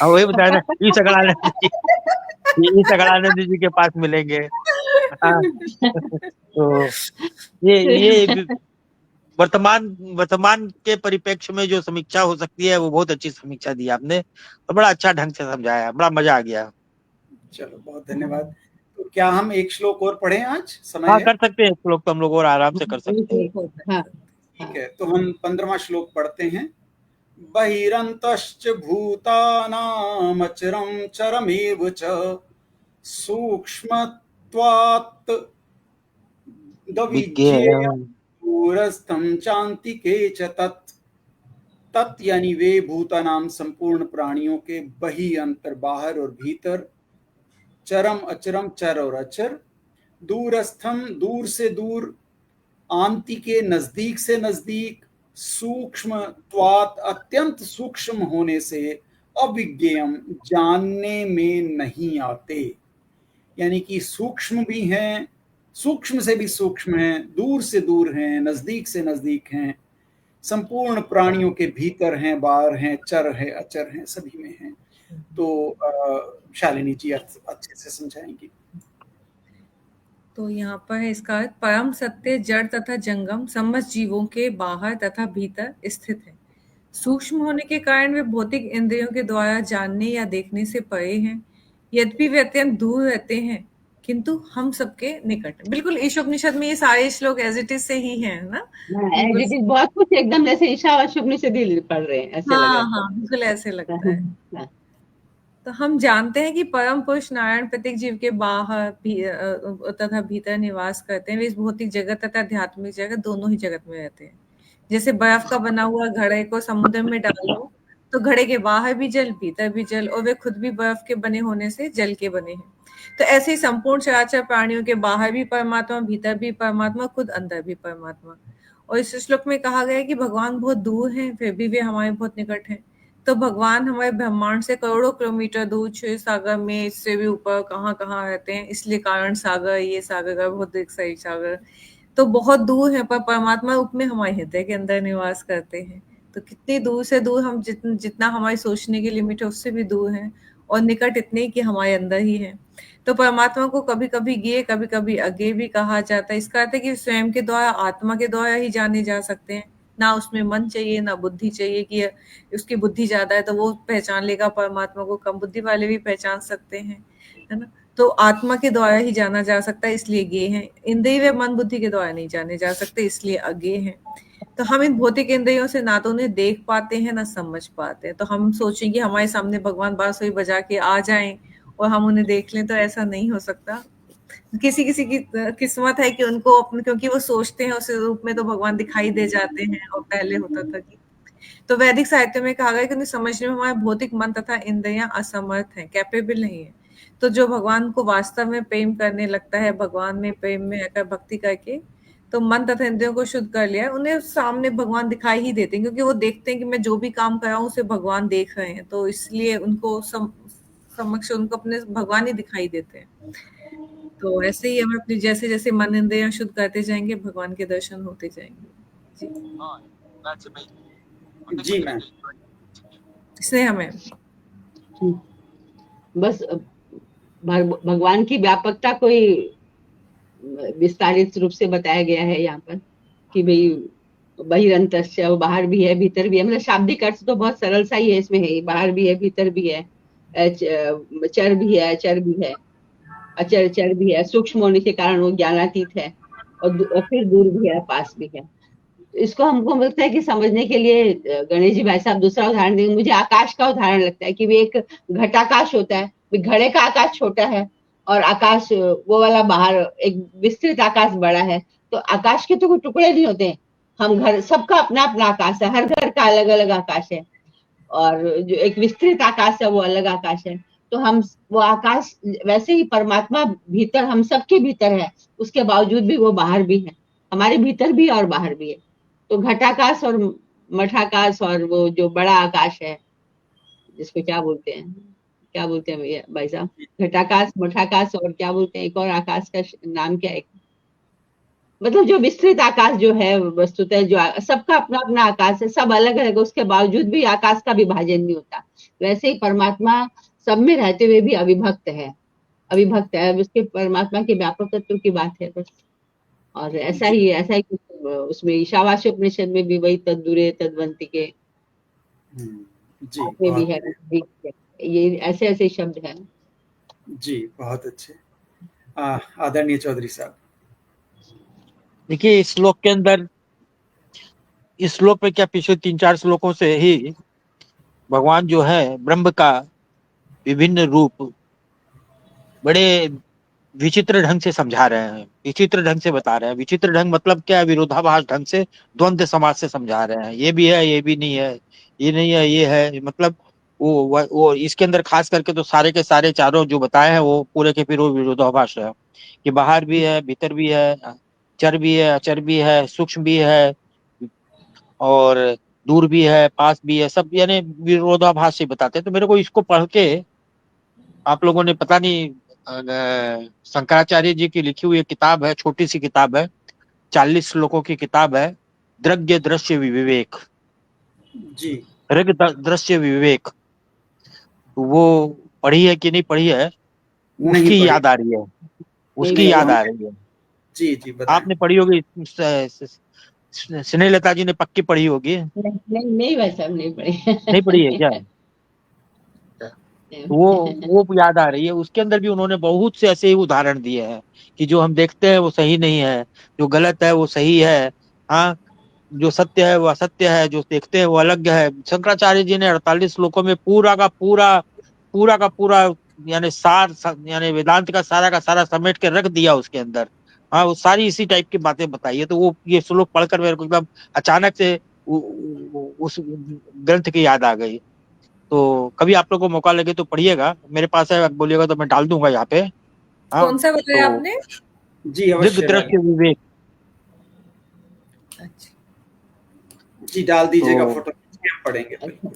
और वही बताया ना, इस अगलानंद जी, इस अगलानंद जी के पास मिलेंगे। हाँ, तो ये वर्तमान वर्तमान के परिप्रेक्ष्य में जो समीक्षा हो सकती है, वो बहुत अच्छी समीक्षा दी आपने, और बड़ा अच्छा ढंग से समझाया, बड़ा मजा आ गया। चलो, बहुत धन्यवाद। तो क्या हम एक श्लोक और पढ़ें? आज समय हाँ, है? कर सकते हैं श्लोक, तो हम लोग और आराम से कर सकते हैं। ठीक है, हाँ ठीक हाँ। है, तो हम 15वां श्लोक पढ़ते हैं। बहिरन्तश्च भूतानामचरं चरमेव च सूक्ष्मत्वात् विज्ञेयम्। दविज्ञेयं दूरस्थं चान्तिके च तत्। तत् यानी वे भूतानाम संपूर्ण प्राणियों के, बहि अंतर बाहर और भीतर, चरम अचरम चर और अचर, दूरस्थम दूर से दूर, आंति के नजदीक से नजदीक, सूक्ष्म त्वात अत्यंत सूक्ष्म होने से, अविज्ञेयम जानने में नहीं आते। यानी कि सूक्ष्म भी हैं, सूक्ष्म से भी सूक्ष्म हैं, दूर से दूर हैं, नजदीक से नजदीक हैं, संपूर्ण प्राणियों के भीतर हैं, बाहर हैं, चर है अचर हैं, सभी में हैं। तो शालिनी जी अच्छे से समझाएंगी। तो यहाँ पर है इसका अर्थ, परम सत्य जड़ तथा जंगम समस्त जीवों के बाहर तथा भीतर स्थित है। सूक्ष्म होने के कारण वे भौतिक इंद्रियों के द्वारा जानने या देखने से परे हैं। यद्यपि वे अत्यंत दूर रहते हैं, किंतु हम सबके निकट हैं। बिल्कुल ईशोपनिषद में ये सारे श्लोक एज इट इज से ही हैं ना, एज बिल्कुल। इट इज बहुत कुछ एकदम जैसे ईशा और शुभनी से दिल पढ़ रहे हैं, ऐसे लग हाँ रहा हाँ, बिल्कुल ऐसे लगता है। है। तो हम जानते हैं कि परम पुरुष नारायण प्रत्येक जीव के बाहर तथा भीतर निवास करते हैं। वे इस भौतिक जगत तथा आध्यात्मिक जगत दोनों ही जगत में रहते हैं। जैसे बर्फ का बना हुआ घड़े को समुद्र में डालो तो घड़े के बाहर भी जल, भीतर भी जल, और वे खुद भी बर्फ के बने होने से जल के बने हैं। तो ऐसे ही संपूर्ण चराचर प्राणियों के बाहर भी परमात्मा, भीतर भी परमात्मा, खुद अंदर भी परमात्मा। और इस श्लोक में कहा गया है कि भगवान बहुत दूर हैं, फिर भी वे हमारे बहुत निकट हैं। तो भगवान हमारे ब्रह्मांड से करोड़ों किलोमीटर दूर, क्षीर सागर में इससे भी ऊपर कहाँ कहाँ रहते हैं, इसलिए कारण सागर, ये सागर, बहुत सही सागर, तो बहुत दूर है, पर परमात्मा रूप में हमारे हृदय के अंदर निवास करते हैं। तो कितनी दूर से दूर हम, जितना हमारे सोचने की लिमिट है उससे भी दूर हैं, और निकट इतने कि हमारे अंदर ही है। तो परमात्मा को कभी कभी ज्ञेय, कभी कभी अज्ञेय भी कहा जाता है। इसका अर्थ है कि स्वयं के द्वारा, आत्मा के द्वारा ही जाने जा सकते हैं। ना उसमें मन चाहिए, ना बुद्धि चाहिए कि उसकी बुद्धि ज्यादा है तो वो पहचान लेगा परमात्मा को, कम बुद्धि वाले भी पहचान सकते हैं, है ना। तो आत्मा के द्वारा ही जाना जा सकता है, इसलिए ज्ञेय है। इंद्रिय व मन बुद्धि के द्वारा नहीं जाने जा सकते, इसलिए अज्ञेय है। तो हम इन भौतिक इंद्रियों से ना तो उन्हें देख पाते हैं, ना समझ पाते हैं। तो हम सोचें कि हमारे सामने भगवान बांसुरी बजा के आ जाएं और हम उन्हें देख लें, तो ऐसा नहीं हो सकता। किसी किसी की किस्मत है कि उनको अपने, क्योंकि वो सोचते हैं उस रूप में, तो भगवान दिखाई दे जाते हैं। और पहले होता था कि, तो वैदिक साहित्य में कहा गया कि उन्हें समझने में हमारे भौतिक मन तथा इंद्रियां असमर्थ हैं, कैपेबल नहीं है। तो जो भगवान को वास्तव में प्रेम करने लगता है, भगवान में प्रेम में आकर भक्ति करके, तो मन तथा इंद्रियों को शुद्ध कर लिया है, उन्हें सामने भगवान दिखाई ही देते हैं, क्योंकि वो देखते हैं कि मैं जो भी काम कर रहा हूँ उसे भगवान देख रहे हैं। तो इसलिए उनको समक्ष उनको अपने भगवान ही दिखाई देते हैं। तो ऐसे ही हमें अपनी जैसे जैसे मन इंद्रियां शुद्ध करते जाएंगे, भगवान के दर्शन होते जाएंगे। जी, जी मैम। इसलिए हमें बस भगवान की व्यापकता को ही विस्तारित रूप से बताया गया है यहाँ पर, कि भाई बहिरंतश्च, बाहर भी है भीतर भी है। मतलब शाब्दिक अर्थ तो बहुत सरल सा ही है, इसमें है बाहर भी है भीतर भी है, चर भी है अचर भी है, अचर चर भी है। सूक्ष्म होने के कारण वो ज्ञानातीत है, और फिर दूर भी है, पास भी है। इसको हमको लगता है कि समझने के लिए गणेश जी भाई साहब दूसरा उदाहरण देंगे। मुझे आकाश का उदाहरण लगता है कि वे एक घटाकाश होता है, घड़े का आकाश छोटा है, और आकाश वो वाला बाहर, एक विस्तृत आकाश बड़ा है। तो आकाश के तो कोई टुकड़े नहीं होते, हम घर सबका अपना अपना आकाश है, हर घर का अलग अलग आकाश है, और जो एक विस्तृत आकाश है वो अलग आकाश है। तो हम वो आकाश, वैसे ही परमात्मा भीतर, हम सबके भीतर है, उसके बावजूद भी वो बाहर भी है, हमारे भीतर भी और बाहर भी है। तो घटाकाश और मठाकाश और वो जो बड़ा आकाश है, जिसको क्या बोलते हैं भैया भाई साहब, घटाकाश, मठाकाश और क्या बोलते हैं, एक और आकाश का नाम क्या है, मतलब जो विस्तृत आकाश जो है वस्तुतः, जो सबका अपना अपना आकाश है, सब अलग अलग, उसके बावजूद भी आकाश का विभाजन नहीं होता। वैसे ही परमात्मा सब में रहते हुए भी अविभक्त है, उसके परमात्मा के व्यापक तत्व की बात है बस। और ऐसा जी ही उसमें ईशावास्य उपनिषद में भी वही तद्दूरे तद्वंति के जी बात में भी बहुत है, ये ऐसे ऐसे शब्द हैं। जी बहुत अच्छे। आदरणीय चौधरी साहब। देखिए इस श्लोक के अंदर, इस श्लोक पे क्या पिछले 3-4 श्लोकों से ही भगवान जो है ब्रह्म का विभिन्न रूप बड़े विचित्र ढंग से समझा रहे हैं, विचित्र ढंग से बता रहे हैं। विचित्र ढंग मतलब क्या है, विरोधाभास ढंग से, द्वंद्व समाज से समझा रहे हैं। ये भी है, ये भी नहीं है, ये नहीं है, ये है, मतलब वो इसके अंदर खास करके तो सारे के सारे चारों जो बताए हैं वो पूरे के पूरे विरोधाभास है, कि बाहर भी है, भीतर भी है, चर भी है, अचर भी है, सूक्ष्म भी है, और दूर भी है, पास भी है, सब यानी विरोधाभास से बताते हैं। तो मेरे को इसको पढ़ के, आप लोगों ने पता नहीं, शंकराचार्य जी की लिखी हुई एक किताब है, छोटी सी किताब है, 40 श्लोकों की किताब है, दृग्य दृश्य विवेक, जी दृश्य विवेक। वो पढ़ी है कि नहीं पढ़ी है, नहीं उसकी पढ़ी। याद आ रही है, नहीं उसकी नहीं याद पढ़ी। आ हमने। रही है। जी जी बताएं। आपने पढ़ी होगी, स्नेहलता जी ने पक्की पढ़ी होगी। नहीं भाई साहब, नहीं पढ़ी। नहीं पढ़ी है क्या? वो याद आ रही है। उसके अंदर भी उन्होंने बहुत से ऐसे ही उदाहरण दिए हैं कि जो हम देखते हैं वो सही नहीं है, जो गलत है वो सही है, हाँ, जो सत्य है वो असत्य है, जो देखते हैं वो अलग है। शंकराचार्य जी ने 48 श्लोकों में पूरा का पूरा यानी यानी वेदांत का सारा समेट के रख दिया उसके अंदर। हाँ, वो सारी इसी टाइप की बातें बताई है। तो वो ये श्लोक पढ़कर मेरे को एकदम अचानक से उस ग्रंथ की याद आ गई। तो कभी आप लोग को मौका लगे तो पढ़िएगा, मेरे पास है, बोलिएगा तो मैं डाल दूंगा यहाँ पे। हाँ, कौन सा बताया तो आपने? जी अवश्य दृश्य डालिए। विवेक। अच्छा, जी डाल दीजिएगा, तो फोटो खींच के हम पढ़ेंगे बिल्कुल।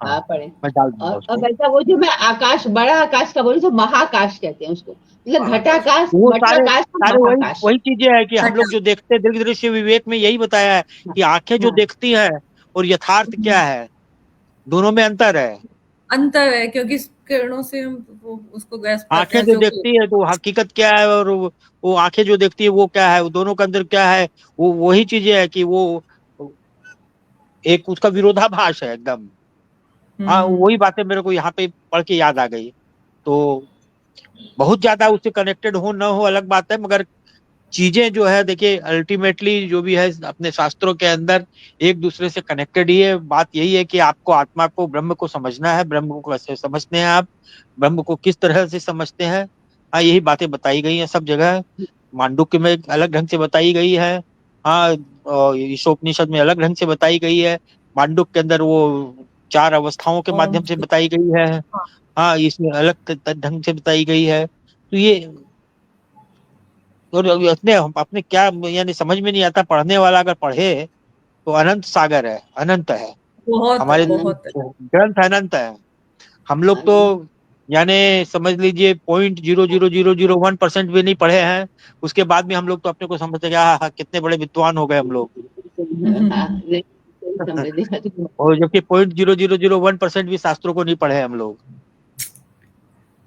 हाँ, हाँ पढ़े। मैं डाल दूंगा और उसको। वैसा वो जो मैं आकाश, बड़ा आकाश का बोली तो महाकाश कहते हैं उसको, मतलब महाकाश। घटाकाश, वो सारे मठाकाश और सारे वही महाकाश। वही चीजें हैं कि हम लोग जो देखते हैं, दीर्घ दृश्य विवेक में यही बताया है कि आंखें जो हाँ देखती है और यथार्थ क्या है, दोनों में अंतर है। अंतर है, क्योंकि इस किरणों से हम वो उसको ग्रैस्प करते आंखें हैं जो जो देखती है तो हकीकत क्या है, और वो आंखें जो देखती है वो क्या है, वो दोनों के अंदर क्या है, वो वही चीजें है कि वो एक उसका विरोधाभास है एकदम। हाँ, वही बातें मेरे को यहाँ पे पढ़ के याद आ गई। तो बहुत ज्यादा उससे कनेक्टेड हो ना हो अलग बात है, मगर चीजें जो है, देखिए अल्टीमेटली जो भी है अपने शास्त्रों के अंदर एक दूसरे से कनेक्टेड ही है। बात यही है कि आपको आत्मा को, ब्रह्म को समझना है, ब्रह्म को कैसे समझते हैं आप, ब्रह्म को किस तरह से समझते हैं। हाँ, यही बातें बताई गई हैं सब जगह। मांडुक्य में अलग ढंग से बताई गई है, हाँ, और ईशोपनिषद में अलग ढंग से बताई गई है। मांडुक्य के अंदर वो 4 अवस्थाओं के ओम माध्यम से बताई गई है। हाँ, इसमें अलग ढंग से बताई गई है। तो ये, और अपने अपने क्या यानी समझ में नहीं आता, पढ़ने वाला अगर पढ़े तो अनंत सागर है, अनंत है। बहुत है, हमारे बहुत है। ग्रंथ अनंत है। हम लोग तो यानी समझ लीजिए 0.00001% भी नहीं पढ़े हैं, उसके बाद भी हम लोग तो अपने को समझते हैं कि हाँ, कितने बड़े विद्वान हो गए हम लोग। और जबकि 0.00001% भी शास्त्रों को नहीं पढ़े हैं हम लोग।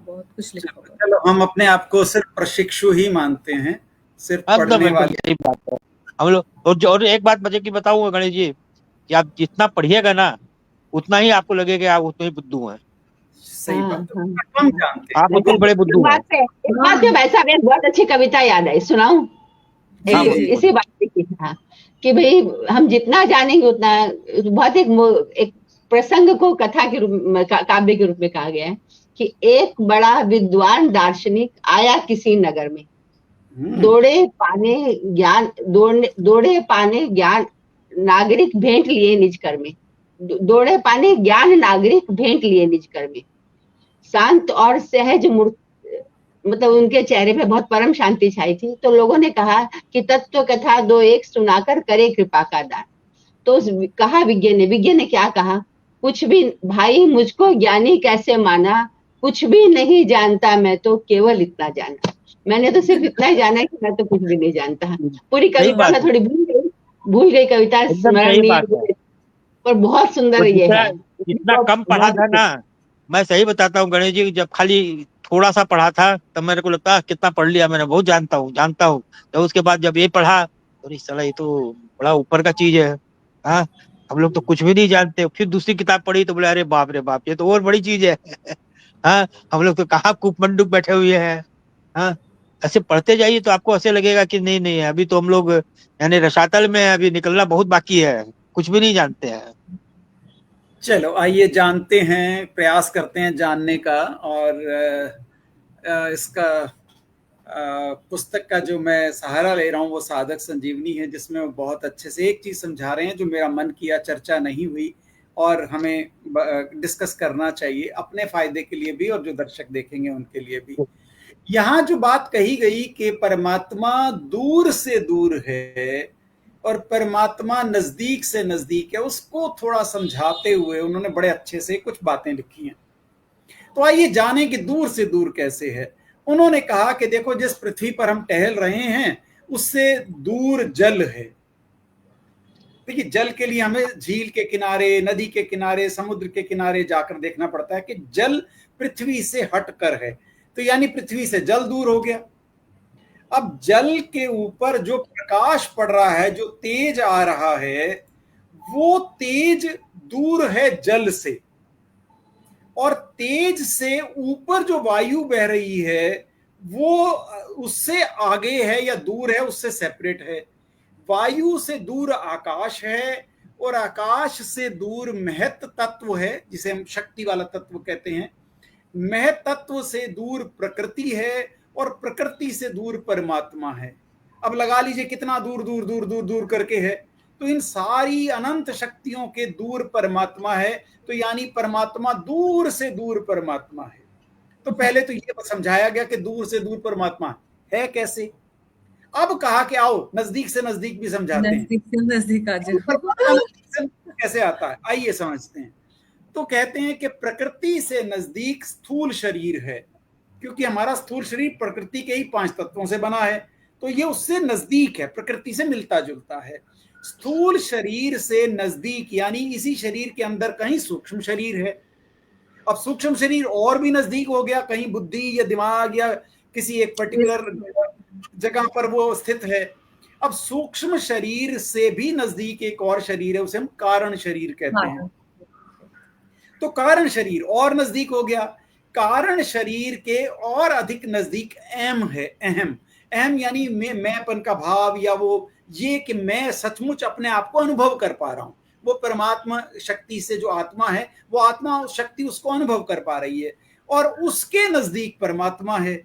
बहुत कुछ लिखा हुआ है। चलो हम अपने आप को सिर्फ प्रशिक्षु ही मानते हैं, सिर्फ एकदम पढ़ने एकदम वाले। सही बात है। हम लोग, और एक बात मजे की बताऊंगा गणेश जी, कि आप जितना पढ़िएगा ना उतना ही आपको लगेगा आप उतने ही बुद्धू हैं। सही बात है, हम जानते हैं। आप उतने बड़े बुद्धू हैं। एक बात है वैसा, एक बहुत अच्छी कविता याद आई, सुनाऊं? जी हाँ, जी इसी बात पे की, हाँ, कि भाई हम जितना जानेंगे उतना, बहुत एक प्रसंग को कथा के रूप में, काव्य के रूप में कहा गया है कि एक बड़ा विद्वान दार्शनिक आया किसी नगर में, हम्म, दौड़े पाने ज्ञान नागरिक भेंट लिए निज कर में, दौड़े पाने ज्ञान नागरिक भेंट लिए निज कर में, शांत और सहज मतलब उनके चेहरे पे बहुत परम शांति छाई थी। तो लोगों ने कहा कि तत्व कथा दो एक सुनाकर करे कृपा का दान। तो कहा विज्ञ ने क्या कहा, कुछ भी भाई मुझको ज्ञानी कैसे माना, कुछ भी नहीं जानता मैं तो केवल इतना जाना। मैंने तो सिर्फ इतना ही जाना है कि मैं तो कुछ भी नहीं जानता। पूरी सही कविता बात मैं है, थोड़ी भूल गई, कविता एकदम स्मरण सही नहीं बात है। है, पर बहुत सुंदर वो ये जितना है। जितना कम पढ़ा था ना, मैं सही बताता हूँ गणेश जी, जब खाली थोड़ा सा पढ़ा था तब मेरे को लगता कितना पढ़ लिया मैंने, बहुत जानता हूँ। तो उसके बाद जब ये पढ़ा तो इस साला ये तो बड़ा ऊपर का चीज है। हाँ, हम लोग तो कुछ भी नहीं जानते। फिर दूसरी किताब पढ़ी तो बोले अरे बाप रे बाप, ये तो और बड़ी चीज है। हाँ, हम लोग तो कहाँ कूपमंडूक बैठे हुए हैं। हाँ, ऐसे पढ़ते जाइए तो आपको ऐसे लगेगा कि नहीं नहीं, अभी तो हम लोग यानी रसातल में हैं, अभी निकलना बहुत बाकी है, कुछ भी नहीं जानते हैं। चलो आइए जानते हैं, प्रयास करते हैं जानने का। और इसका पुस्तक का जो मैं सहारा ले रहा हूँ वो साधक संजीवनी है, जिसमें वो बहुत अच्छे से एक चीज़ समझा रहे हैं जो मेरा मन किया, चर्चा नहीं हुई और हमें डिस्कस करना चाहिए अपने फायदे के लिए भी और जो दर्शक देखेंगे उनके लिए भी। यहाँ जो बात कही गई कि परमात्मा दूर से दूर है और परमात्मा नजदीक से नजदीक है, उसको थोड़ा समझाते हुए उन्होंने बड़े अच्छे से कुछ बातें लिखी हैं। तो आइए जानें कि दूर से दूर कैसे है। उन्होंने कहा कि देखो, जिस पृथ्वी पर हम टहल रहे हैं उससे दूर जल है। देखिए, जल के लिए हमें झील के किनारे, नदी के किनारे, समुद्र के किनारे जाकर देखना पड़ता है कि जल पृथ्वी से हटकर है, तो यानी पृथ्वी से जल दूर हो गया। अब जल के ऊपर जो प्रकाश पड़ रहा है, जो तेज आ रहा है, वो तेज दूर है जल से। और तेज से ऊपर जो वायु बह रही है वो उससे आगे है या दूर है, उससे सेपरेट है। वायु से दूर आकाश है और आकाश से दूर महत तत्व है, जिसे हम शक्ति वाला तत्व कहते हैं। महत तत्व से दूर प्रकृति है और प्रकृति से दूर परमात्मा है। अब लगा लीजिए कितना दूर दूर दूर दूर दूर करके है। तो इन सारी अनंत शक्तियों के दूर परमात्मा है, तो यानी परमात्मा दूर से दूर परमात्मा है। तो पहले तो ये समझाया गया कि दूर से दूर परमात्मा है कैसे। अब कहा कि आओ नजदीक से नजदीक भी समझाते हैं। नजदीक से नजदीक आ तो जाओ। परमात्मा नजदीक से कैसे आता है, आइए समझते हैं। तो कहते हैं कि प्रकृति से नजदीक स्थूल शरीर है, क्योंकि हमारा स्थूल शरीर प्रकृति के ही 5 तत्वों से बना है, तो ये उससे नजदीक है, प्रकृति से मिलता जुलता है। स्थूल शरीर से नजदीक यानी इसी शरीर के अंदर कहीं सूक्ष्म शरीर है। अब सूक्ष्म शरीर और भी नजदीक हो गया, कहीं बुद्धि या दिमाग या किसी एक पर्टिकुलर जगह पर वो स्थित है। अब सूक्ष्म शरीर से भी नजदीक एक और शरीर है, उसे हम कारण शरीर कहते हैं। हाँ, तो कारण शरीर और नजदीक हो गया। कारण शरीर के और अधिक नजदीक अहम है। अहम अहम यानी मैंपन का भाव, या वो ये कि मैं सचमुच अपने आप को अनुभव कर पा रहा हूं। वो परमात्मा शक्ति से जो आत्मा है, वो आत्मा शक्ति उसको अनुभव कर पा रही है और उसके नजदीक परमात्मा है।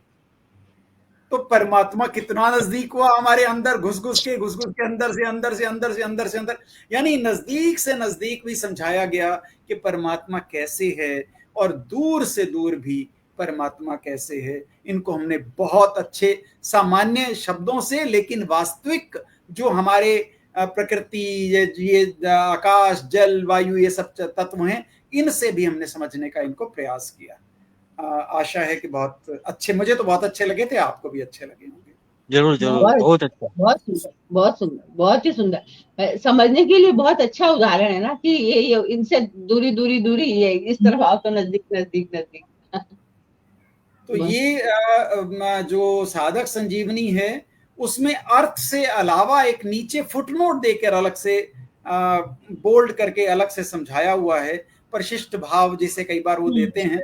तो परमात्मा कितना नजदीक हुआ हमारे अंदर, घुस घुस के अंदर से अंदर से अंदर से अंदर से अंदर, यानी नजदीक से नजदीक भी समझाया गया कि परमात्मा कैसे है और दूर से दूर भी परमात्मा कैसे है। इनको हमने बहुत अच्छे सामान्य शब्दों से, लेकिन वास्तविक जो हमारे प्रकृति, ये आकाश, जल, वायु, ये सब तत्व हैं, इनसे भी हमने समझने का इनको प्रयास किया। आशा है कि बहुत अच्छे, मुझे तो बहुत अच्छे लगे थे, आपको भी अच्छे लगे होंगे। जरूर जरूर, बहुत बहुत अच्छा। बहुत सुंदर, बहुत सुंदर, बहुत ही सुंदर। समझने के लिए बहुत अच्छा उदाहरण है ना कि ये इनसे दूरी दूरी दूरी, ये इस तरफ आओ तो नजदीक नजदीक नजदीक। तो ये जो साधक संजीवनी है उसमें अर्थ से अलावा एक नीचे फुटनोट देकर अलग से बोल्ड करके अलग से समझाया हुआ है, परिशिष्ट भाव जिसे कई बार वो देते हैं।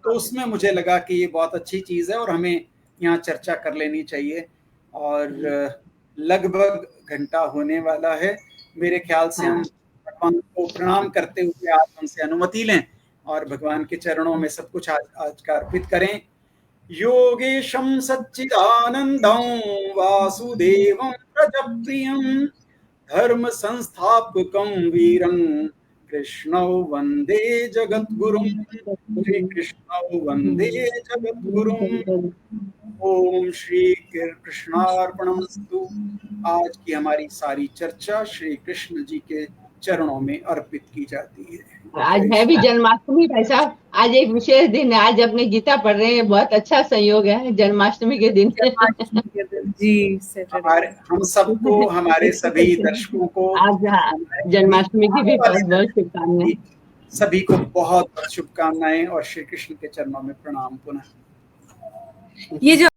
तो उसमें मुझे लगा कि ये बहुत अच्छी चीज़ है और हमें यहाँ चर्चा कर लेनी चाहिए। और लगभग घंटा होने वाला है, मेरे ख्याल से हम भगवान को प्रणाम करते हुए आप हमसे अनुमति लें और भगवान के चरणों में सब कुछ आज का अर्पित करें। योगेशं सच्चिदानंदं वासुदेवं प्रजप्रियं धर्म संस्थापकं वीरं कृष्णौ वंदे जगद्गुरुं। श्री कृष्णौ वंदे जगद्गुरुं। ओम श्री कृष्णार्पणमस्तु। आज की हमारी सारी चर्चा श्री कृष्ण जी के चरणों में अर्पित की जाती है। आज है भी जन्माष्टमी भाई साहब, आज एक विशेष दिन है, आज अपने गीता पढ़ रहे हैं, बहुत अच्छा संयोग है जन्माष्टमी के दिन। जी हमारे हम सबको, हमारे सभी दर्शकों को आज जन्माष्टमी की भी बहुत बहुत शुभकामनाएं। सभी को बहुत बहुत शुभकामनाएं और श्री कृष्ण के चरणों में प्रणाम पुनः। ये जो